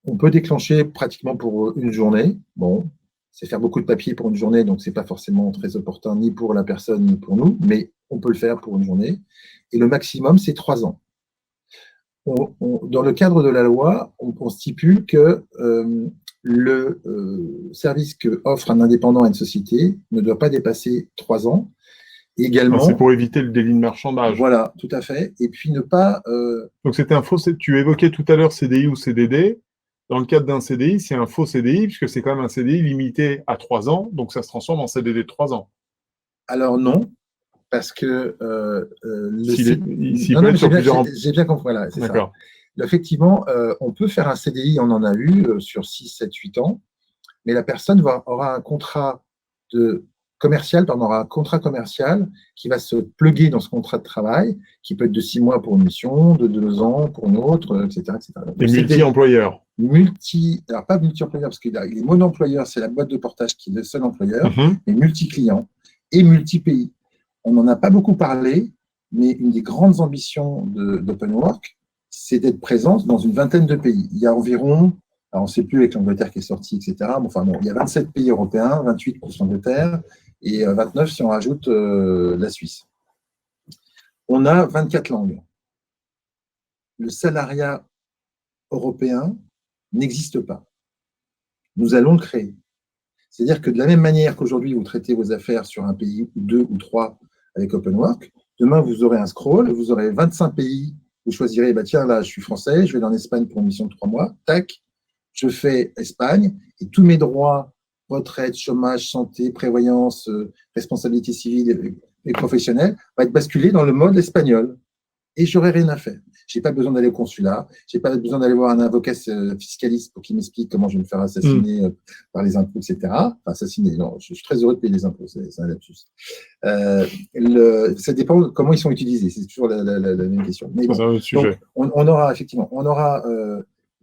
On peut déclencher pratiquement pour une journée. Bon, c'est faire beaucoup de papier pour une journée, donc ce n'est pas forcément très opportun ni pour la personne ni pour nous, mais on peut le faire pour une journée. Et le maximum, c'est 3 ans. dans le cadre de la loi, on stipule que le service que offre un indépendant à une société ne doit pas dépasser 3 ans. Également, c'est pour éviter le délit de marchandage. Voilà, tout à fait. Et puis ne pas... Donc c'était un faux... Tu évoquais tout à l'heure CDI ou CDD. Dans le cadre d'un CDI, c'est un faux CDI, puisque c'est quand même un CDI limité à 3 ans, donc ça se transforme en CDD de 3 ans. Alors non, parce que j'ai bien compris. Voilà, c'est ça. Effectivement, on peut faire un CDI, on en a eu sur 6, 7, 8 ans, mais la personne aura un contrat aura un contrat commercial qui va se plugger dans ce contrat de travail, qui peut être de 6 mois pour une mission, de 2 ans pour une autre, etc. etc. Et multi-employeur. Alors pas multi-employeur, parce qu'il est mono-employeur, c'est la boîte de portage qui est le seul employeur, mais multi-client et multi-pays. On n'en a pas beaucoup parlé, mais une des grandes ambitions d'Open Work, c'est d'être présente dans une vingtaine de pays. Il y a environ, alors on ne sait plus avec l'Angleterre qui est sortie, etc. Mais enfin bon, il y a 27 pays européens, 28 pour l'Angleterre, et 29 si on rajoute la Suisse. On a 24 langues. Le salariat européen n'existe pas. Nous allons le créer. C'est-à-dire que de la même manière qu'aujourd'hui, vous traitez vos affaires sur un pays, ou 2 ou 3 avec Open Work, demain, vous aurez un scroll, vous aurez 25 pays, vous choisirez, bah, tiens, là, je suis français, je vais en Espagne pour une mission de 3 mois, tac, je fais Espagne, et tous mes droits, retraite, chômage, santé, prévoyance, responsabilité civile et professionnelle, vont être basculés dans le mode espagnol. Et j'aurai rien à faire. Je n'ai pas besoin d'aller au consulat, je n'ai pas besoin d'aller voir un avocat fiscaliste pour qu'il m'explique comment je vais me faire assassiner par les impôts, etc. Enfin, assassiner, non, je suis très heureux de payer les impôts, c'est un lapsus. Ça dépend de comment ils sont utilisés, c'est toujours la même question. Mais bon, donc, on aura effectivement,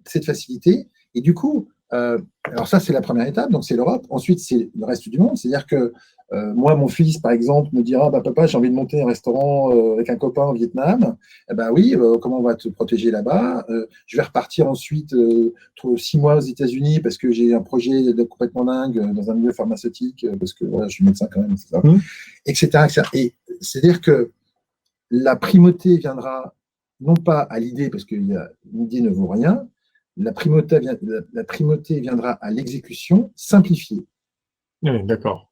cette facilité, et du coup, alors ça, c'est la première étape, donc c'est l'Europe. Ensuite, c'est le reste du monde. C'est-à-dire que moi, mon fils, par exemple, me dira, bah, papa, j'ai envie de monter un restaurant avec un copain au Vietnam. Eh ben oui, comment on va te protéger là-bas? Je vais repartir ensuite 6 mois aux États-Unis parce que j'ai un projet complètement dingue dans un milieu pharmaceutique, parce que voilà, je suis médecin quand même, etc. Etc., etc. Et c'est-à-dire que la primauté viendra non pas à l'idée, parce que l'idée ne vaut rien. La primauté viendra à l'exécution simplifiée. Oui, d'accord.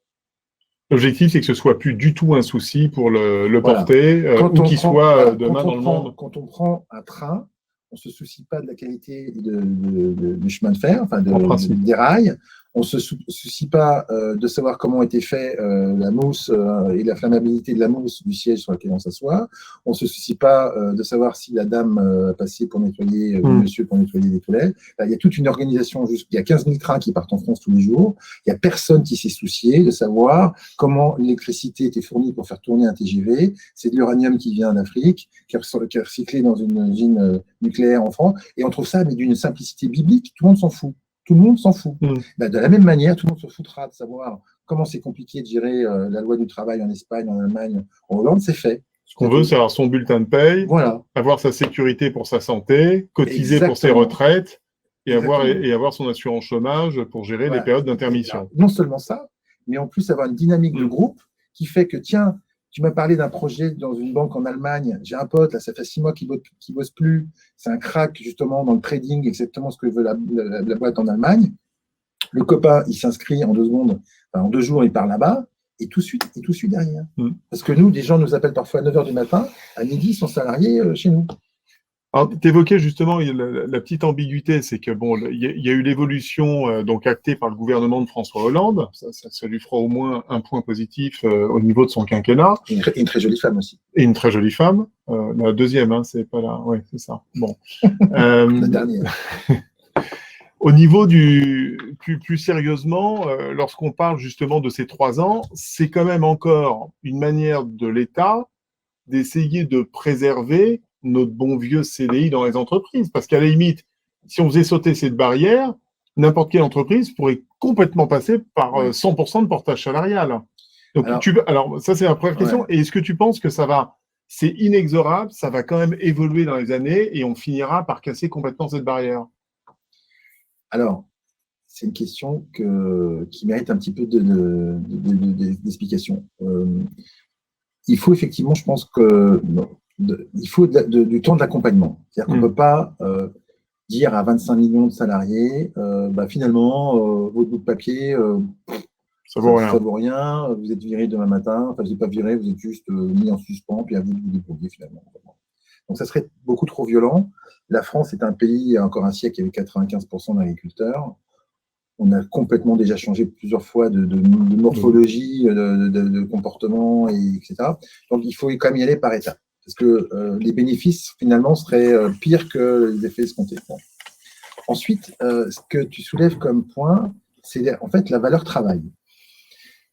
L'objectif, c'est que ce ne soit plus du tout un souci pour le porter, où qu'il soit demain dans le monde. Quand on prend un train, on ne se soucie pas de la qualité du chemin de fer, enfin des rails. On ne se soucie pas de savoir comment a été fait la mousse et la flammabilité de la mousse du siège sur lequel on s'assoit. On ne se soucie pas de savoir si la dame a passé pour nettoyer, le monsieur pour nettoyer les toilettes. Il y a toute une organisation, il y a 15 000 trains qui partent en France tous les jours. Il n'y a personne qui s'est soucié de savoir comment l'électricité était fournie pour faire tourner un TGV. C'est de l'uranium qui vient d'Afrique, qui est recyclé dans une usine nucléaire en France. Et on trouve ça mais d'une simplicité biblique, tout le monde s'en fout. Tout le monde s'en fout. Ben, de la même manière, tout le monde se foutra de savoir comment c'est compliqué de gérer la loi du travail en Espagne, en Allemagne, en Hollande, c'est fait. Ce qu'on veut, c'est avoir son bulletin de paye, avoir sa sécurité pour sa santé, cotiser pour ses retraites et avoir son assurance chômage pour gérer les périodes d'intermission. Non seulement ça, mais en plus avoir une dynamique de groupe qui fait que, tiens, tu m'as parlé d'un projet dans une banque en Allemagne. J'ai un pote, là, ça fait 6 mois qu'il bosse plus. C'est un crack, justement, dans le trading, exactement ce que veut la boîte en Allemagne. Le copain, il s'inscrit en 2 secondes, en 2 jours, il part là-bas, et tout suit derrière. Parce que nous, des gens nous appellent parfois à 9 h du matin, à midi, ils sont salariés chez nous. Alors, tu évoquais justement la petite ambiguïté, c'est que bon, il y a eu l'évolution donc actée par le gouvernement de François Hollande. Ça lui fera au moins un point positif au niveau de son quinquennat. Et une très jolie femme aussi. Et une très jolie femme. La deuxième, hein, c'est pas là. Oui, c'est ça. Bon. La dernière. Au niveau plus sérieusement, lorsqu'on parle justement de ces 3 ans, c'est quand même encore une manière de l'État d'essayer de préserver notre bon vieux CDI dans les entreprises. Parce qu'à la limite, si on faisait sauter cette barrière, n'importe quelle entreprise pourrait complètement passer par 100% de portage salarial. Donc, alors ça, c'est la première question. Et est-ce que tu penses que c'est inexorable, ça va quand même évoluer dans les années et on finira par casser complètement cette barrière? Alors, c'est une question qui mérite un petit peu d'explication. Il faut effectivement, je pense que il faut du temps d'accompagnement. C'est-à-dire qu'on ne peut pas dire à 25 millions de salariés, finalement, votre bout de papier, ça vaut rien, vous êtes viré demain matin, enfin, vous n'êtes pas viré, vous êtes juste mis en suspens, puis à vous de vous débrouiller finalement. Donc, ça serait beaucoup trop violent. La France est un pays, il y a encore un siècle, il y avait 95% d'agriculteurs. On a complètement déjà changé plusieurs fois de morphologie, de comportement, etc. Donc, il faut quand même y aller par étapes. Parce que les bénéfices, finalement, seraient pires que les effets escomptés. Bon. Ensuite, ce que tu soulèves comme point, c'est en fait la valeur travail.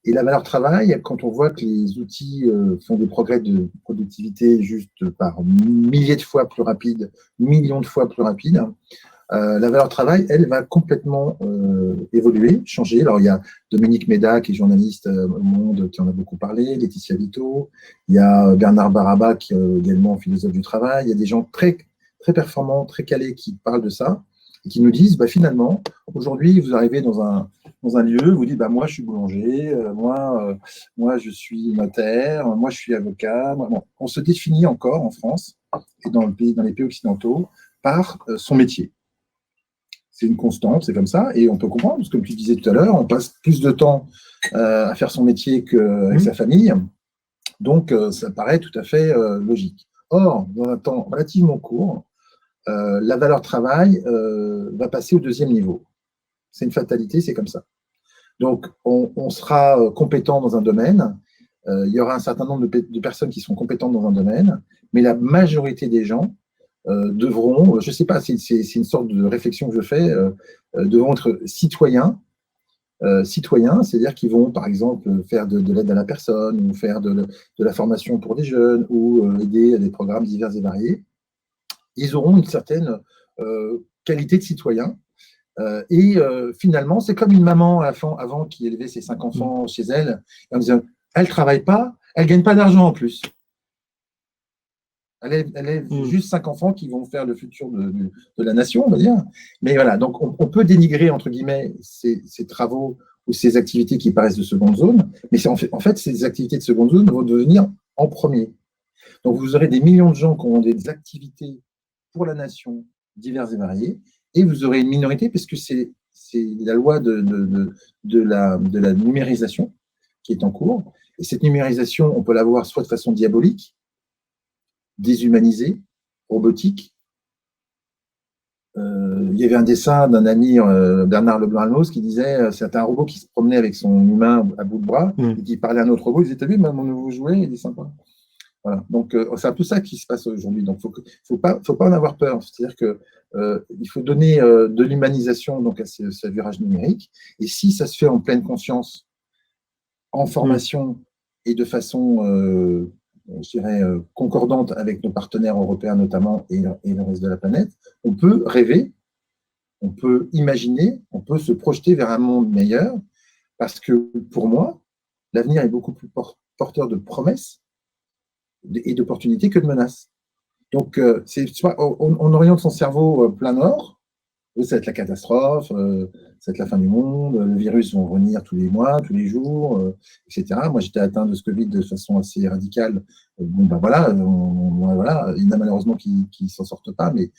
Et la valeur travail, quand on voit que les outils font des progrès de productivité juste par milliers de fois plus rapides, millions de fois plus rapides, la valeur travail, elle, va complètement évoluer, changer. Alors, il y a Dominique Méda, qui est journaliste au Monde, qui en a beaucoup parlé, Laetitia Vito, il y a Bernard Baraba, qui est également philosophe du travail. Il y a des gens très, très performants, très calés qui parlent de ça et qui nous disent, finalement, aujourd'hui, vous arrivez dans un lieu, vous dites, moi, je suis boulanger, moi, je suis notaire, moi, je suis avocat. Bon, on se définit encore en France et dans les pays occidentaux par son métier. C'est une constante, c'est comme ça, et on peut comprendre, parce que comme tu disais tout à l'heure, on passe plus de temps à faire son métier qu'avec sa famille, donc ça paraît tout à fait logique. Or, dans un temps relativement court, la valeur travail va passer au deuxième niveau. C'est une fatalité, c'est comme ça. Donc, on sera compétent dans un domaine, il y aura un certain nombre de personnes qui seront compétentes dans un domaine, mais la majorité des gens devront, je ne sais pas, c'est une sorte de réflexion que je fais, devront être citoyens, c'est-à-dire qu'ils vont, par exemple, faire de l'aide à la personne, ou faire de la formation pour des jeunes, ou aider à des programmes divers et variés. Ils auront une certaine qualité de citoyen. Et finalement, c'est comme une maman avant qui élevait ses 5 enfants chez elle, en disant, elle ne travaille pas, elle ne gagne pas d'argent en plus. Elle est juste 5 enfants qui vont faire le futur de la nation, on va dire. Mais voilà, donc on peut dénigrer, entre guillemets, ces travaux ou ces activités qui paraissent de seconde zone, mais en fait, ces activités de seconde zone vont devenir en premier. Donc, vous aurez des millions de gens qui auront des activités pour la nation diverses et variées, et vous aurez une minorité, parce que c'est la loi de la numérisation qui est en cours. Et cette numérisation, on peut la voir soit de façon diabolique, déshumanisée, robotique. Il y avait un dessin d'un ami, Bernard Leblanc-Alnos, qui disait c'était un robot qui se promenait avec son humain à bout de bras, et qui parlait à un autre robot. Il disait, t'as vu, mon nouveau jouet, il est sympa. Voilà. Donc, c'est un peu ça qui se passe aujourd'hui. Donc, faut pas en avoir peur. C'est-à-dire qu'il faut donner de l'humanisation donc à ce virage numérique. Et si ça se fait en pleine conscience, en formation et de façon je dirais, concordante avec nos partenaires européens notamment et le reste de la planète, on peut rêver, on peut imaginer, on peut se projeter vers un monde meilleur, parce que pour moi, l'avenir est beaucoup plus porteur de promesses et d'opportunités que de menaces. Donc, c'est soit on oriente son cerveau plein nord, ça va être la catastrophe, ça va être la fin du monde, le virus va revenir tous les mois, tous les jours, etc. Moi, j'étais atteint de ce Covid de façon assez radicale. Voilà, il y en a malheureusement qui ne s'en sortent pas, mais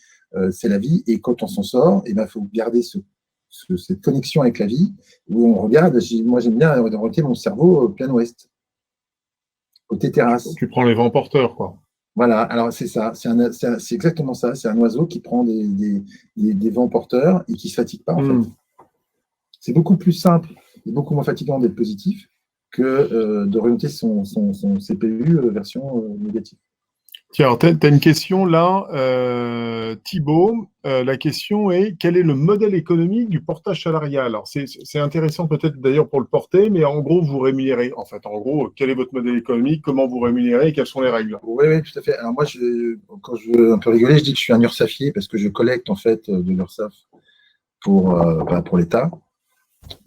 c'est la vie. Et quand on s'en sort, il faut garder cette connexion avec la vie, où on regarde. Moi, j'aime bien orienter mon cerveau plein ouest, côté terrasse. Tu prends les vents porteurs, quoi. Voilà, alors c'est ça, c'est exactement ça, c'est un oiseau qui prend des vents porteurs et qui ne se fatigue pas, en fait. C'est beaucoup plus simple et beaucoup moins fatigant d'être positif que d'orienter son CPU version négative. Tiens, tu as une question là, Thibaut. La question est, quel est le modèle économique du portage salarial? Alors, c'est intéressant peut-être d'ailleurs pour le porter, mais en gros, vous rémunérez. En fait, en gros, quel est votre modèle économique? Comment vous rémunérez et quelles sont les règles? Oui, tout à fait. Alors moi, quand je veux un peu rigoler, je dis que je suis un URSAFier parce que je collecte en fait de l'URSSAF pour l'État.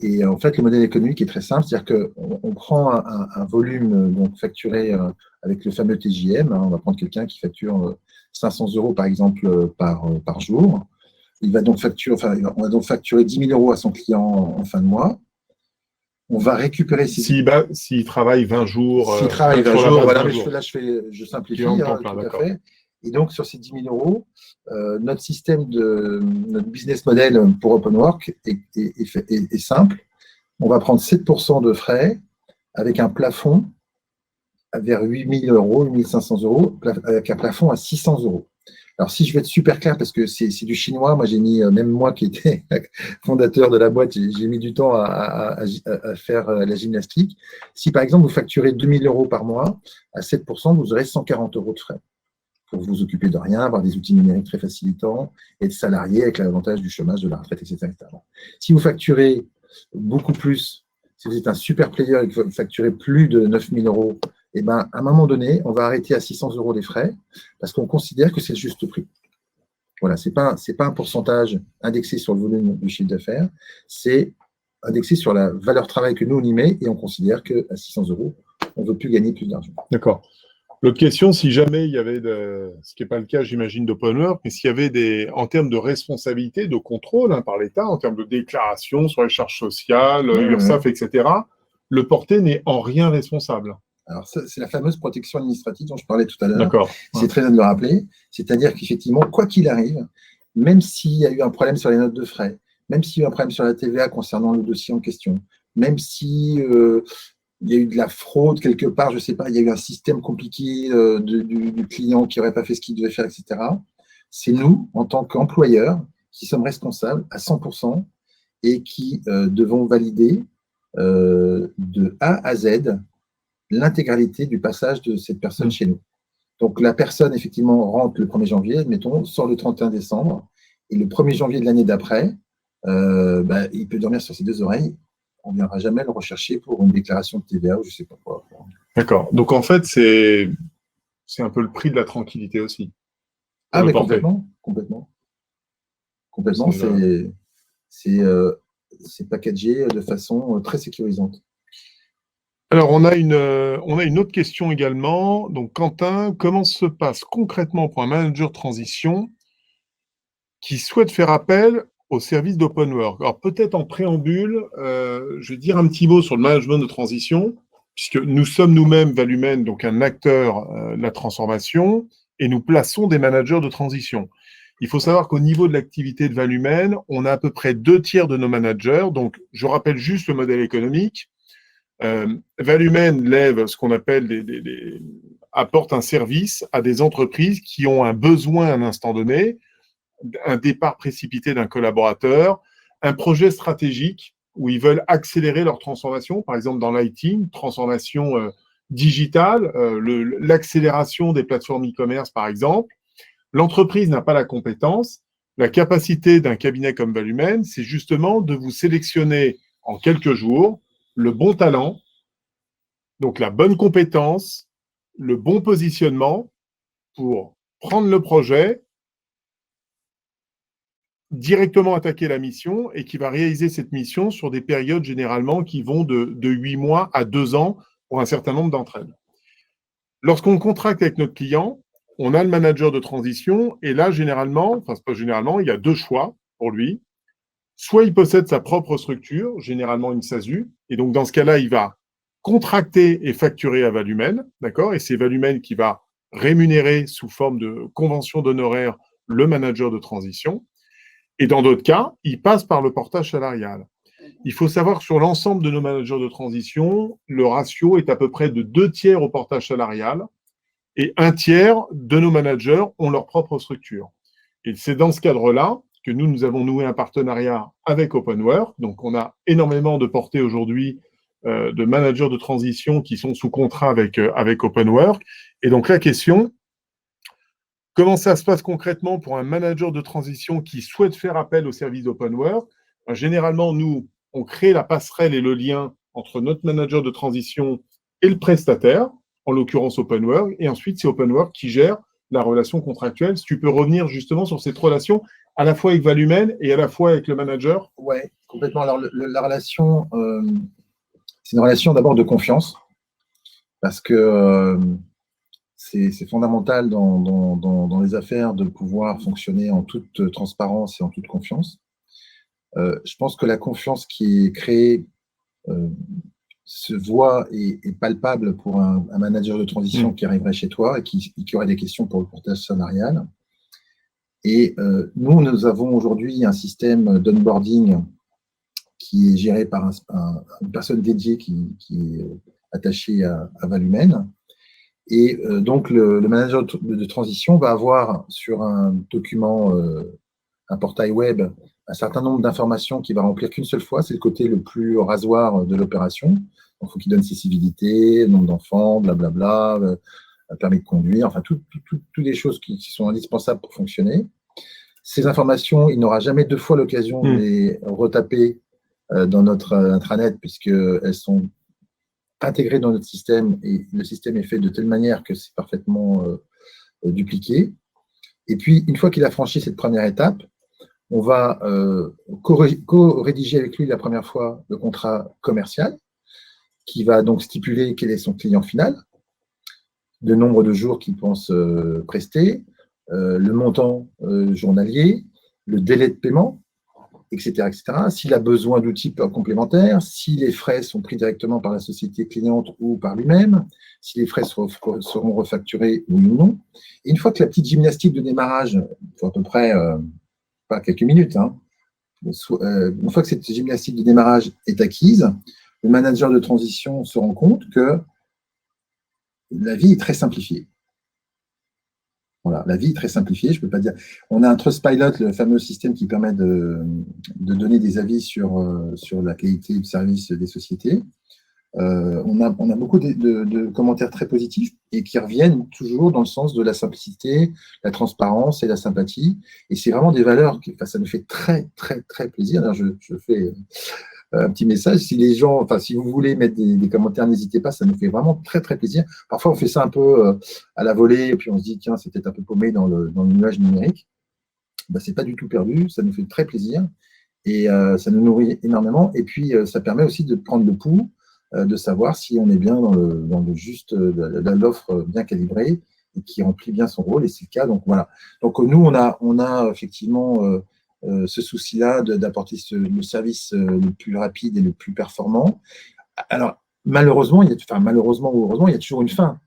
Et en fait, le modèle économique est très simple, c'est-à-dire qu'on prend un volume donc facturé avec le fameux TJM. On va prendre quelqu'un qui facture 500 € par exemple par jour. On va donc facturer 10 000 € à son client en fin de mois. on va récupérer s'il travaille 20 jours. S'il travaille 20 jours, voilà, mais je simplifie, tout à fait. Et donc, sur ces 10 000 euros, notre notre business model pour OpenWork est simple. On va prendre 7% de frais avec un plafond vers 8 000 euros, 8 500 euros, avec un plafond à 600 euros. Alors, si je veux être super clair, parce que c'est du chinois, moi j'ai mis, même moi qui étais fondateur de la boîte, j'ai mis du temps à faire la gymnastique. Si par exemple vous facturez 2 000 euros par mois, à 7%, vous aurez 140 euros de frais pour vous occuper de rien, avoir des outils numériques très facilitants, être salarié avec l'avantage du chômage, de la retraite, etc. Si vous facturez beaucoup plus, si vous êtes un super player et que vous facturez plus de 9 000 euros, eh ben, à un moment donné, on va arrêter à 600 euros les frais parce qu'on considère que c'est le juste prix. Voilà, ce n'est pas un pourcentage indexé sur le volume du chiffre d'affaires, c'est indexé sur la valeur travail que nous, on y met et on considère qu'à 600 euros, on ne veut plus gagner plus d'argent. D'accord. L'autre question, si jamais il y avait, ce qui n'est pas le cas, j'imagine, d'OpenWork, mais s'il y avait en termes de responsabilité, de contrôle par l'État, en termes de déclaration sur les charges sociales, URSSAF, etc., le porté n'est en rien responsable. Alors, c'est la fameuse protection administrative dont je parlais tout à l'heure. D'accord. C'est très bien de le rappeler. C'est-à-dire qu'effectivement, quoi qu'il arrive, même s'il y a eu un problème sur les notes de frais, même s'il y a eu un problème sur la TVA concernant le dossier en question, même si il y a eu de la fraude quelque part, je ne sais pas, il y a eu un système compliqué du client qui n'aurait pas fait ce qu'il devait faire, etc. C'est nous, en tant qu'employeurs, qui sommes responsables à 100% et qui devons valider de A à Z l'intégralité du passage de cette personne chez nous. Donc, la personne, effectivement, rentre le 1er janvier, admettons, sort le 31 décembre, et le 1er janvier de l'année d'après, il peut dormir sur ses deux oreilles. On ne viendra jamais le rechercher pour une déclaration de TVA ou je ne sais pas quoi. D'accord. Donc, en fait, c'est un peu le prix de la tranquillité aussi. Ah, mais complètement. C'est packagé de façon très sécurisante. Alors, on a une autre question également. Donc, Quentin, comment se passe concrètement pour un manager de transition qui souhaite faire appel au service d'OpenWork? Alors, peut-être en préambule, je vais dire un petit mot sur le management de transition, puisque nous sommes nous-mêmes, Valumen, donc un acteur de la transformation, et nous plaçons des managers de transition. Il faut savoir qu'au niveau de l'activité de Valumen, on a à peu près 2/3 de nos managers. Donc, je rappelle juste le modèle économique. Valumen lève ce qu'on appelle apporte un service à des entreprises qui ont un besoin à un instant donné, un départ précipité d'un collaborateur, un projet stratégique où ils veulent accélérer leur transformation, par exemple dans l'IT, transformation digitale, l'accélération des plateformes e-commerce, par exemple. L'entreprise n'a pas la compétence. La capacité d'un cabinet comme Valumen, c'est justement de vous sélectionner en quelques jours le bon talent, donc la bonne compétence, le bon positionnement pour prendre le projet, directement attaquer la mission et qui va réaliser cette mission sur des périodes généralement qui vont de 8 mois à 2 ans pour un certain nombre d'entre elles. Lorsqu'on contracte avec notre client, on a le manager de transition et là, généralement, enfin, c'est pas généralement, il y a 2 choix pour lui. Soit il possède sa propre structure, généralement une SASU, et donc dans ce cas-là, il va contracter et facturer à Valumen, d'accord? Et c'est Valumen qui va rémunérer sous forme de convention d'honoraires le manager de transition. Et dans d'autres cas, il passe par le portage salarial. Il faut savoir que sur l'ensemble de nos managers de transition, le ratio est à peu près de 2/3 au portage salarial et 1/3 de nos managers ont leur propre structure. Et c'est dans ce cadre-là que nous avons noué un partenariat avec OpenWork. Donc, on a énormément de portées aujourd'hui de managers de transition qui sont sous contrat avec OpenWork. Et donc, la question, comment ça se passe concrètement pour un manager de transition qui souhaite faire appel au service d'OpenWork? Généralement, nous, on crée la passerelle et le lien entre notre manager de transition et le prestataire, en l'occurrence OpenWork, et ensuite, c'est OpenWork qui gère la relation contractuelle. Si tu peux revenir justement sur cette relation à la fois avec Valumen et à la fois avec le manager. Oui, complètement. Alors, la relation, c'est une relation d'abord de confiance, parce que c'est fondamental dans les affaires de pouvoir fonctionner en toute transparence et en toute confiance. Je pense que la confiance qui est créée se voit et est palpable pour un manager de transition qui arriverait chez toi et qui aurait des questions pour le portage salarial. Et nous avons aujourd'hui un système d'onboarding qui est géré par une personne dédiée qui est attachée à Valumène. Et donc, le manager de transition va avoir sur un document, un portail web, un certain nombre d'informations qu'il va remplir qu'une seule fois. C'est le côté le plus rasoir de l'opération. Donc, il faut qu'il donne ses civilités, nombre d'enfants, blablabla, permis de conduire, enfin, toutes les choses qui sont indispensables pour fonctionner. Ces informations, il n'aura jamais deux fois l'occasion de les retaper dans notre intranet, puisqu'elles sont intégrées dans notre système et le système est fait de telle manière que c'est parfaitement dupliqué. Et puis, une fois qu'il a franchi cette première étape, on va co-rédiger avec lui la première fois le contrat commercial qui va donc stipuler quel est son client final, le nombre de jours qu'il pense prester, le montant journalier, le délai de paiement, etc., etc. S'il a besoin d'outils complémentaires, si les frais sont pris directement par la société cliente ou par lui-même, si les frais seront refacturés oui ou non. Et une fois que la petite gymnastique de démarrage, il faut à peu près, pas quelques minutes, hein, une fois que cette gymnastique de démarrage est acquise, le manager de transition se rend compte que la vie est très simplifiée. Voilà, la vie est très simplifiée, je ne peux pas dire. On a un Trustpilot, le fameux système qui permet de donner des avis sur la qualité de service des sociétés. On a beaucoup de commentaires très positifs et qui reviennent toujours dans le sens de la simplicité, la transparence et la sympathie. Et c'est vraiment des valeurs ça nous fait très, très, très plaisir. Alors, je fais un petit message. Si les gens, enfin, si vous voulez mettre des commentaires, n'hésitez pas, ça nous fait vraiment très, très plaisir. Parfois, on fait ça un peu à la volée, et puis on se dit, tiens, c'est peut-être un peu paumé dans le nuage numérique. Ben, c'est pas du tout perdu, ça nous fait très plaisir et ça nous nourrit énormément. Et puis, ça permet aussi de prendre le pouls, de savoir si on est bien dans le juste, l'offre bien calibrée et qui remplit bien son rôle, et c'est le cas. Donc, voilà. Donc, nous, on a effectivement ce souci-là d'apporter le service le plus rapide et le plus performant. Alors, malheureusement ou heureusement, il y a toujours une fin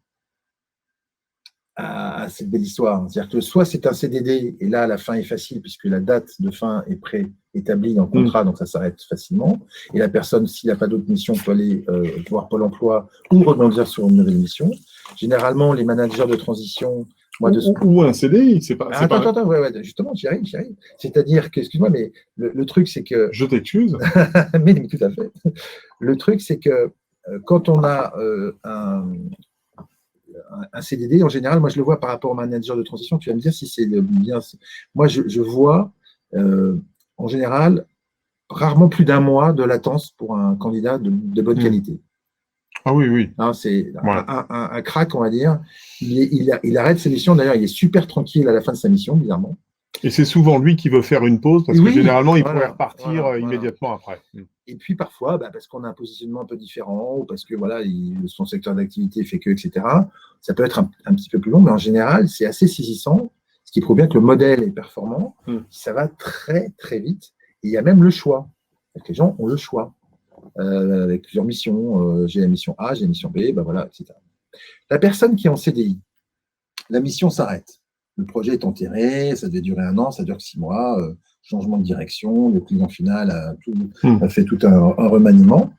à cette belle histoire. C'est-à-dire que soit c'est un CDD, et là, la fin est facile, puisque la date de fin est préétablie dans le contrat, donc ça s'arrête facilement. Et la personne, s'il n'a pas d'autre mission, peut aller voir Pôle emploi ou rebondir sur une nouvelle mission. Généralement, les managers de transition, ou un CDI, c'est pas. Attends, ouais, justement, j'y arrive. C'est-à-dire que, excuse-moi, mais le truc, c'est que. Je t'excuse. mais tout à fait. Le truc, c'est que quand on a un CDD, en général, moi, je le vois par rapport au manager de transition. Tu vas me dire si c'est bien. Moi, je vois, en général, rarement plus d'un mois de latence pour un candidat de bonne qualité. Ah oui. Hein, c'est un crack, on va dire. Il arrête ses missions. D'ailleurs, il est super tranquille à la fin de sa mission, bizarrement. Et c'est souvent lui qui veut faire une pause, parce que généralement, il pourrait repartir immédiatement après. Et puis parfois, parce qu'on a un positionnement un peu différent, ou parce que voilà, son secteur d'activité fait que, etc., ça peut être un petit peu plus long, mais en général, c'est assez saisissant, ce qui prouve bien que le modèle est performant, ça va très, très vite. Et il y a même le choix. Les gens ont le choix. Avec plusieurs missions, j'ai la mission A, j'ai la mission B, voilà, etc. La personne qui est en CDI, la mission s'arrête. Le projet est enterré, ça devait durer 1 an, ça dure que 6 mois, changement de direction, le client final a fait tout un remaniement.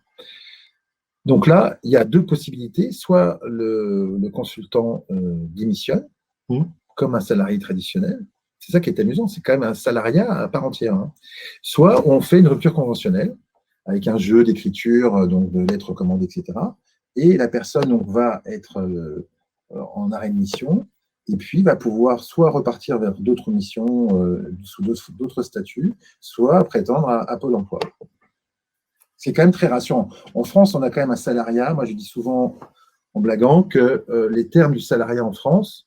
Donc là, il y a 2 possibilités. Soit le consultant démissionne, comme un salarié traditionnel. C'est ça qui est amusant, c'est quand même un salariat à part entière. Hein. Soit on fait une rupture conventionnelle, avec un jeu d'écriture, donc de lettres recommandées, etc. Et la personne va être en arrêt de mission, et puis va pouvoir soit repartir vers d'autres missions sous d'autres statuts, soit prétendre à Pôle emploi. C'est quand même très rassurant. En France, on a quand même un salariat. Moi, je dis souvent, en blaguant, que les termes du salariat en France,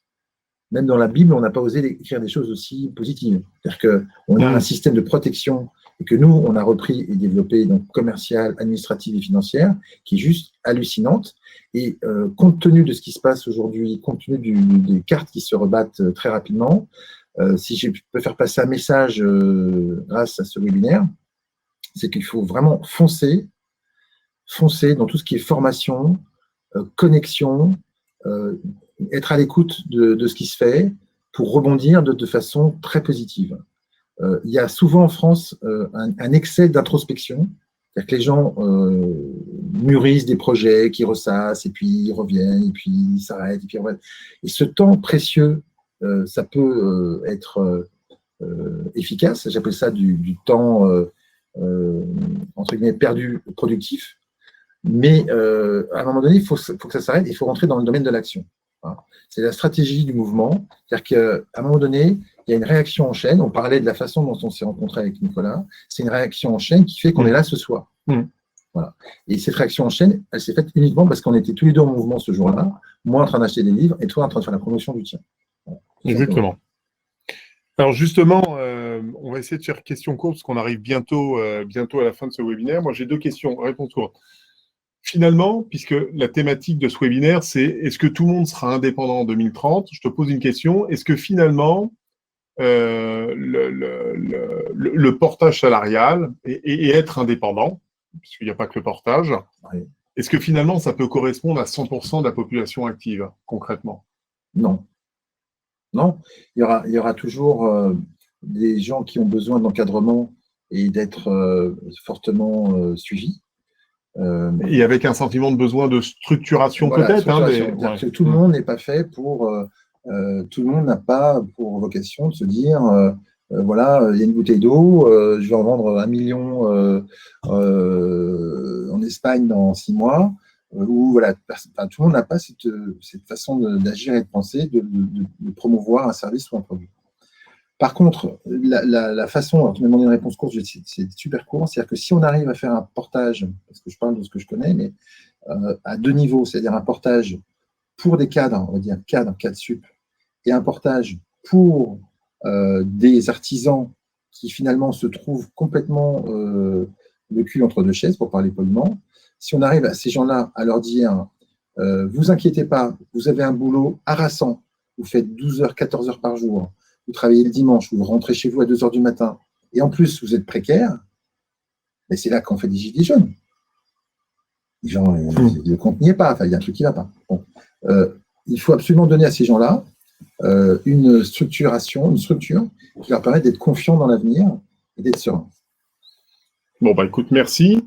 même dans la Bible, on n'a pas osé écrire des choses aussi positives. C'est-à-dire qu'on a un système de protection et que nous, on a repris et développé, donc commerciale, administrative et financière, qui est juste hallucinante. Et compte tenu de ce qui se passe aujourd'hui, compte tenu des cartes qui se rebattent très rapidement, si je peux faire passer un message grâce à ce webinaire, c'est qu'il faut vraiment foncer foncer dans tout ce qui est formation, connexion, être à l'écoute de ce qui se fait pour rebondir de façon très positive. Il y a souvent en France un excès d'introspection, c'est-à-dire que les gens mûrissent des projets qui ressassent, et puis ils reviennent, et puis ils s'arrêtent, et puis reviennent. Et ce temps précieux, ça peut être efficace. J'appelle ça du temps, entre guillemets, perdu productif. Mais à un moment donné, il faut que ça s'arrête, il faut rentrer dans le domaine de l'action. Hein. C'est la stratégie du mouvement. C'est-à-dire qu'à un moment donné, il y a une réaction en chaîne. On parlait de la façon dont on s'est rencontré avec Nicolas. C'est une réaction en chaîne qui fait qu'on est là ce soir. Voilà. Et cette réaction en chaîne, elle s'est faite uniquement parce qu'on était tous les deux en mouvement ce jour-là, moi en train d'acheter des livres et toi en train de faire la promotion du tien. Voilà. Exactement. Alors justement, on va essayer de faire question courte parce qu'on arrive bientôt à la fin de ce webinaire. Moi, j'ai 2 questions, réponse courte. Finalement, puisque la thématique de ce webinaire, c'est est-ce que tout le monde sera indépendant en 2030 ? Je te pose une question. Est-ce que finalement, le portage salarial et être indépendant, puisqu'il n'y a pas que le portage, Oui. Est-ce que finalement, ça peut correspondre à 100% de la population active, concrètement ? Non. Non. Il y aura toujours des gens qui ont besoin d'encadrement et d'être fortement suivis. Et avec un sentiment de besoin de structuration, voilà, peut-être. Structuration. Que tout le monde n'est pas fait pour... tout le monde n'a pas pour vocation de se dire voilà, il y a une bouteille d'eau, je vais en vendre 1 million en Espagne dans 6 mois. Ou voilà, tout le monde n'a pas cette façon d'agir et de penser, de promouvoir un service ou un produit. Par contre, la façon, alors tu m'as demandé une réponse courte, c'est super court, c'est-à-dire que si on arrive à faire un portage, parce que je parle de ce que je connais, mais à 2 niveaux, c'est-à-dire un portage pour des cadres, on va dire cadre sup, et un portage pour des artisans qui finalement se trouvent complètement le cul entre 2 chaises, pour parler poliment. Si on arrive à ces gens-là à leur dire vous inquiétez pas, vous avez un boulot harassant, vous faites 12 heures, 14 heures par jour, vous travaillez le dimanche, vous rentrez chez vous à 2 heures du matin, et en plus vous êtes précaire, mais c'est là qu'on fait des gilets jaunes. Les gens, le compte n'y est pas, enfin, il y a un truc qui ne va pas. Bon. Il faut absolument donner à ces gens-là une structure qui leur permet d'être confiants dans l'avenir et d'être sereins. Bon, bah écoute, merci.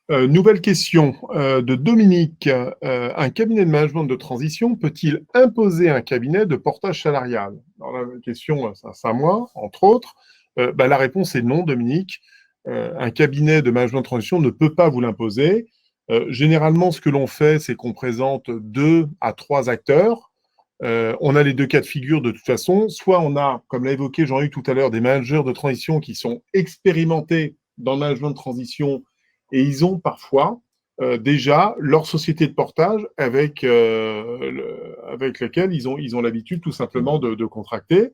Nouvelle question de Dominique. Un cabinet de management de transition peut-il imposer un cabinet de portage salarial ? Alors la question, c'est à moi, entre autres. La réponse est non, Dominique. Un cabinet de management de transition ne peut pas vous l'imposer. Généralement, ce que l'on fait, c'est qu'on présente 2 à 3 acteurs. On a les 2 cas de figure de toute façon. Soit on a, comme l'a évoqué Jean-Luc tout à l'heure, des managers de transition qui sont expérimentés dans le management de transition et ils ont parfois déjà leur société de portage avec laquelle ils ont l'habitude tout simplement de contracter.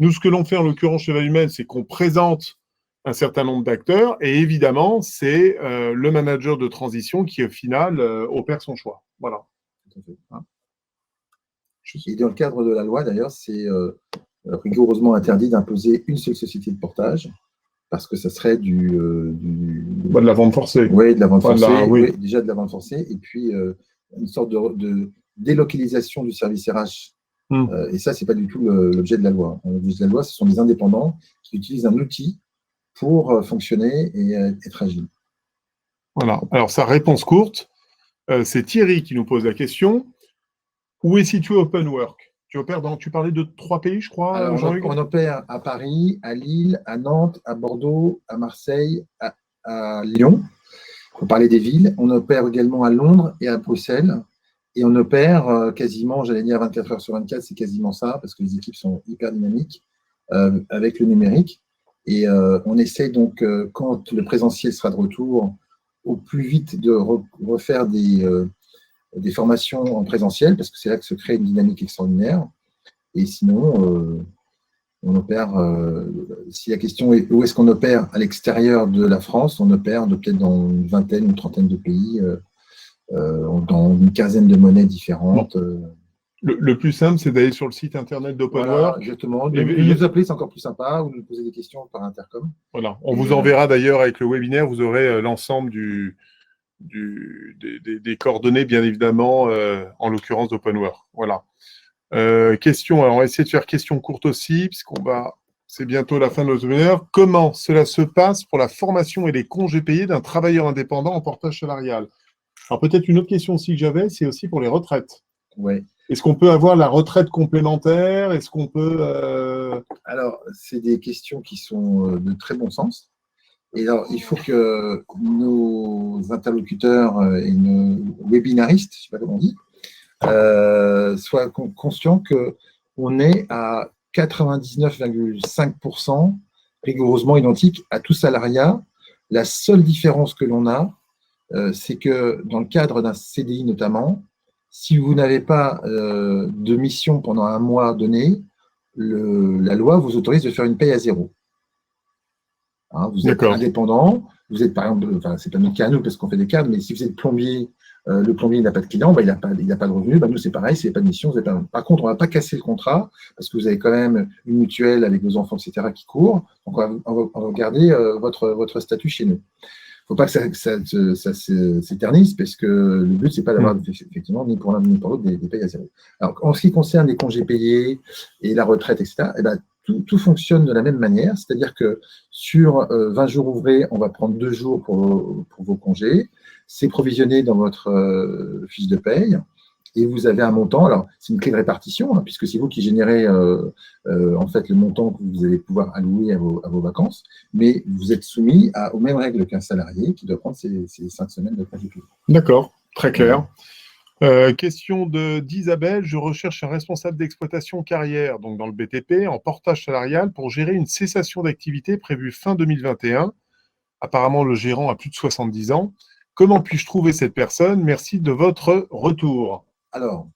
Nous, ce que l'on fait en l'occurrence chez Valumène, c'est qu'on présente un certain nombre d'acteurs et évidemment, c'est le manager de transition qui, au final, opère son choix. Voilà. Tout à fait. Et dans le cadre de la loi, d'ailleurs, c'est rigoureusement interdit d'imposer une seule société de portage parce que ça serait de la vente forcée. Oui, de la vente forcée. Oui. Oui, déjà de la vente forcée. Et puis, une sorte de délocalisation du service RH. Et ça, ce n'est pas du tout l'objet de la loi. L'objet de la loi, ce sont des indépendants qui utilisent un outil pour fonctionner et être agiles. Voilà. Alors, sa réponse courte, c'est Thierry qui nous pose la question. Où est situé Open Work ? Tu parlais de 3 pays, je crois, alors, Jean-Luc ? On opère à Paris, à Lille, à Nantes, à Bordeaux, à Marseille, à Lyon. On parlait des villes. On opère également à Londres et à Bruxelles. Et on opère quasiment, j'allais dire 24 heures sur 24, c'est quasiment ça, parce que les équipes sont hyper dynamiques avec le numérique. Et on essaie donc, quand le présentiel sera de retour, au plus vite de refaire des formations en présentiel, parce que c'est là que se crée une dynamique extraordinaire. Et sinon, on opère, si la question est où est-ce qu'on opère à l'extérieur de la France, on opère peut-être dans une vingtaine, une trentaine de pays, dans une quinzaine de monnaies différentes. Le plus simple, c'est d'aller sur le site internet d'Open Work. Voilà, exactement. De nous appeler, c'est encore plus sympa, ou de nous poser des questions par intercom. Voilà. On vous enverra d'ailleurs avec le webinaire, vous aurez l'ensemble des coordonnées, bien évidemment, en l'occurrence d'OpenWork. Voilà. Question, alors on va essayer de faire question courte aussi, c'est bientôt la fin de notre webinaire. Comment cela se passe pour la formation et les congés payés d'un travailleur indépendant en portage salarial? Alors peut-être une autre question aussi que j'avais, c'est aussi pour les retraites. Ouais. Est-ce qu'on peut avoir la retraite complémentaire? Est-ce qu'on peut… Alors, c'est des questions qui sont de très bon sens. Et alors, il faut que nos interlocuteurs et nos webinaristes, je ne sais pas comment on dit, soient conscients qu'on est à 99,5% rigoureusement identique à tout salariat. La seule différence que l'on a, c'est que dans le cadre d'un CDI notamment, si vous n'avez pas de mission pendant un mois donné, la loi vous autorise de faire une paye à zéro. Hein, vous êtes indépendant, vous êtes par exemple, enfin, c'est pas notre cas à nous parce qu'on fait des cadres, mais si vous êtes plombier, le plombier n'a pas de client, il n'a pas de revenu, nous c'est pareil, s'il n'y a pas de mission, vous êtes par contre, on ne va pas casser le contrat parce que vous avez quand même une mutuelle avec vos enfants, etc. qui courent, donc on va garder votre statut chez nous. Il ne faut pas que ça s'éternise parce que le but, ce n'est pas d'avoir effectivement ni pour l'un ni pour l'autre des payes à zéro. Alors, en ce qui concerne les congés payés et la retraite, etc., tout fonctionne de la même manière, c'est-à-dire que sur 20 jours ouvrés, on va prendre 2 jours pour vos congés, c'est provisionné dans votre fiche de paye, et vous avez un montant. Alors, c'est une clé de répartition, hein, puisque c'est vous qui générez en fait le montant que vous allez pouvoir allouer à vos vacances, mais vous êtes soumis aux mêmes règles qu'un salarié qui doit prendre ses 5 semaines de congé payé. D'accord, très clair. Question d'Isabelle, je recherche un responsable d'exploitation carrière, donc dans le BTP, en portage salarial, pour gérer une cessation d'activité prévue fin 2021. Apparemment, le gérant a plus de 70 ans. Comment puis-je trouver cette personne? Merci de votre retour. Alors,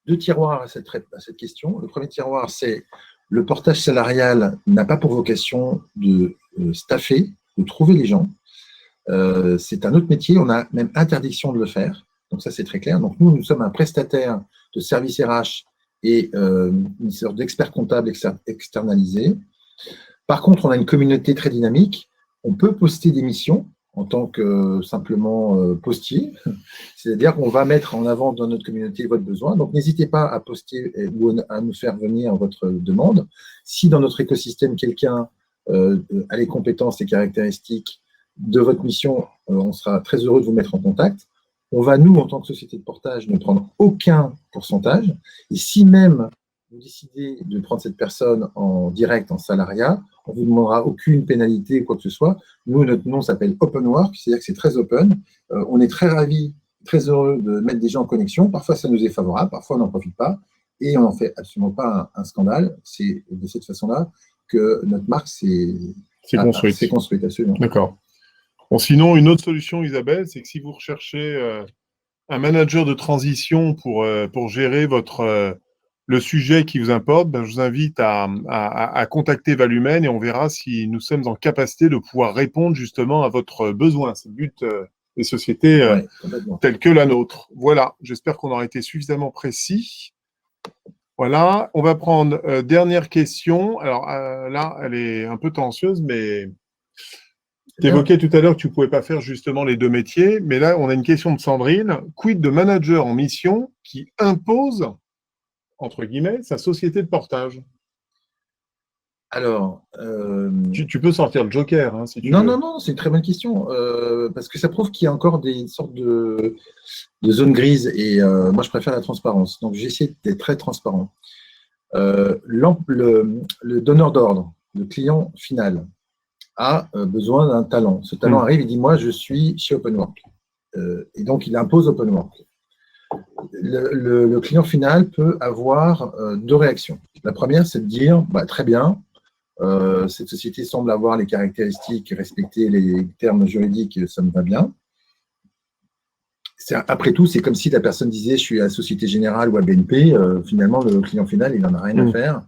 2 tiroirs à cette question. Le premier tiroir, c'est le portage salarial n'a pas pour vocation de staffer, de trouver les gens. C'est un autre métier, on a même interdiction de le faire. Donc ça, c'est très clair. Donc nous sommes un prestataire de service RH et une sorte d'expert comptable externalisé. Par contre, on a une communauté très dynamique. On peut poster des missions en tant que simplement postier. C'est-à-dire qu'on va mettre en avant dans notre communauté votre besoin. Donc n'hésitez pas à poster ou à nous faire venir votre demande. Si dans notre écosystème, quelqu'un a les compétences et caractéristiques de votre mission, on sera très heureux de vous mettre en contact. On va, nous, en tant que société de portage, ne prendre aucun pourcentage. Et si même vous décidez de prendre cette personne en direct, en salariat, on ne vous demandera aucune pénalité ou quoi que ce soit. Nous, notre nom s'appelle OpenWork, c'est-à-dire que c'est très open. On est très ravis, très heureux de mettre des gens en connexion. Parfois, ça nous est favorable, parfois, on n'en profite pas. Et on n'en fait absolument pas un scandale. C'est de cette façon-là que notre marque s'est construite. Absolument. D'accord. Bon, sinon, une autre solution, Isabelle, c'est que si vous recherchez un manager de transition pour gérer le sujet qui vous importe, je vous invite à contacter Valumène et on verra si nous sommes en capacité de pouvoir répondre justement à votre besoin. C'est le but des sociétés telles que la nôtre. Voilà, j'espère qu'on aura été suffisamment précis. Voilà, on va prendre dernière question. Alors là, elle est un peu tenseuse, mais tu évoquais tout à l'heure que tu ne pouvais pas faire justement les 2 métiers, mais là, on a une question de Sandrine. Quid de manager en mission qui impose, entre guillemets, sa société de portage? Alors, tu peux sortir le joker, hein, si tu veux. Non, c'est une très bonne question, parce que ça prouve qu'il y a encore des sortes de zones grises, et moi, je préfère la transparence. Donc, j'essaie d'être très transparent. Le donneur d'ordre, le client final, a besoin d'un talent. Ce talent arrive, il dit, moi, je suis chez OpenWork. Et donc, il impose OpenWork. Le client final peut avoir 2 réactions. La première, c'est de dire, très bien, cette société semble avoir les caractéristiques, respecter les termes juridiques, ça me va bien. Après tout, c'est comme si la personne disait, je suis à Société Générale ou à BNP, finalement, le client final, il n'en a rien à faire.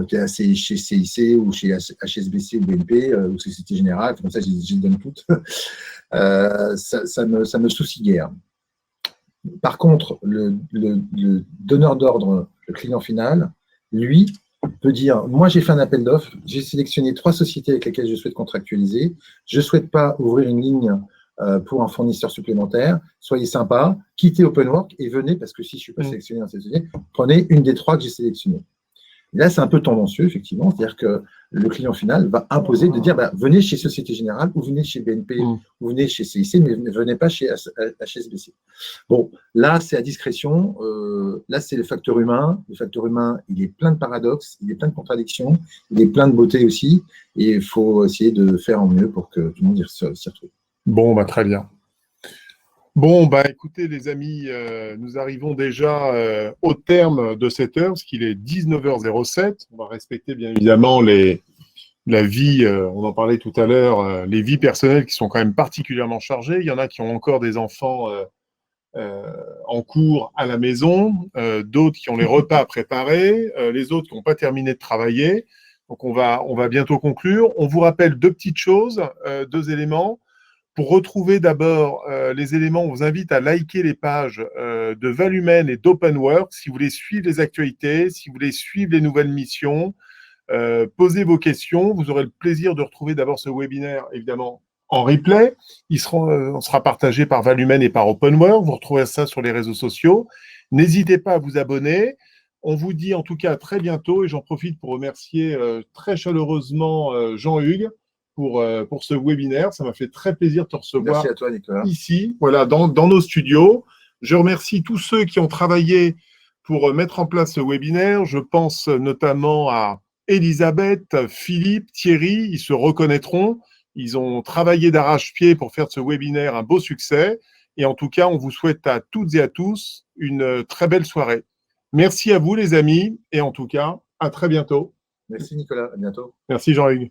Tu es chez CIC ou chez HSBC ou BNP ou Société Générale, comme ça, je les donne toutes. Ça me soucie guère. Par contre, le donneur d'ordre, le client final, lui, peut dire, moi j'ai fait un appel d'offres, j'ai sélectionné 3 sociétés avec lesquelles je souhaite contractualiser, je ne souhaite pas ouvrir une ligne pour un fournisseur supplémentaire. Soyez sympa, quittez OpenWork et venez, parce que si je ne suis pas sélectionné dans cette société, prenez une des 3 que j'ai sélectionnées. Et là, c'est un peu tendancieux, effectivement, c'est-à-dire que le client final va imposer de dire venez chez Société Générale, ou venez chez BNP, ou venez chez CIC, mais ne venez pas chez HSBC. Bon, là, c'est à discrétion. Là, c'est le facteur humain. Le facteur humain, il est plein de paradoxes, il est plein de contradictions, il est plein de beauté aussi. Et il faut essayer de faire en mieux pour que tout le monde s'y retrouve. Bon, très bien. Bon, écoutez les amis, nous arrivons déjà au terme de cette heure, parce qu'il est 19h07. On va respecter bien évidemment la vie, on en parlait tout à l'heure, les vies personnelles qui sont quand même particulièrement chargées. Il y en a qui ont encore des enfants en cours à la maison, d'autres qui ont les repas à préparer, les autres qui n'ont pas terminé de travailler. Donc on va bientôt conclure. On vous rappelle 2 petites choses, 2 éléments. Pour retrouver d'abord les éléments, on vous invite à liker les pages de Valumen et d'OpenWork si vous voulez suivre les actualités, si vous voulez suivre les nouvelles missions, posez vos questions. Vous aurez le plaisir de retrouver d'abord ce webinaire, évidemment, en replay. On sera partagé par Valumen et par OpenWork. Vous retrouverez ça sur les réseaux sociaux. N'hésitez pas à vous abonner. On vous dit en tout cas à très bientôt et j'en profite pour remercier très chaleureusement Jean-Hugues pour ce webinaire. Ça m'a fait très plaisir de te recevoir. Merci à toi, Nicolas. Ici, voilà, dans nos studios. Je remercie tous ceux qui ont travaillé pour mettre en place ce webinaire. Je pense notamment à Elisabeth, Philippe, Thierry. Ils se reconnaîtront. Ils ont travaillé d'arrache-pied pour faire de ce webinaire un beau succès. Et en tout cas, on vous souhaite à toutes et à tous une très belle soirée. Merci à vous, les amis. Et en tout cas, à très bientôt. Merci, Nicolas. À bientôt. Merci, Jean-Hugues.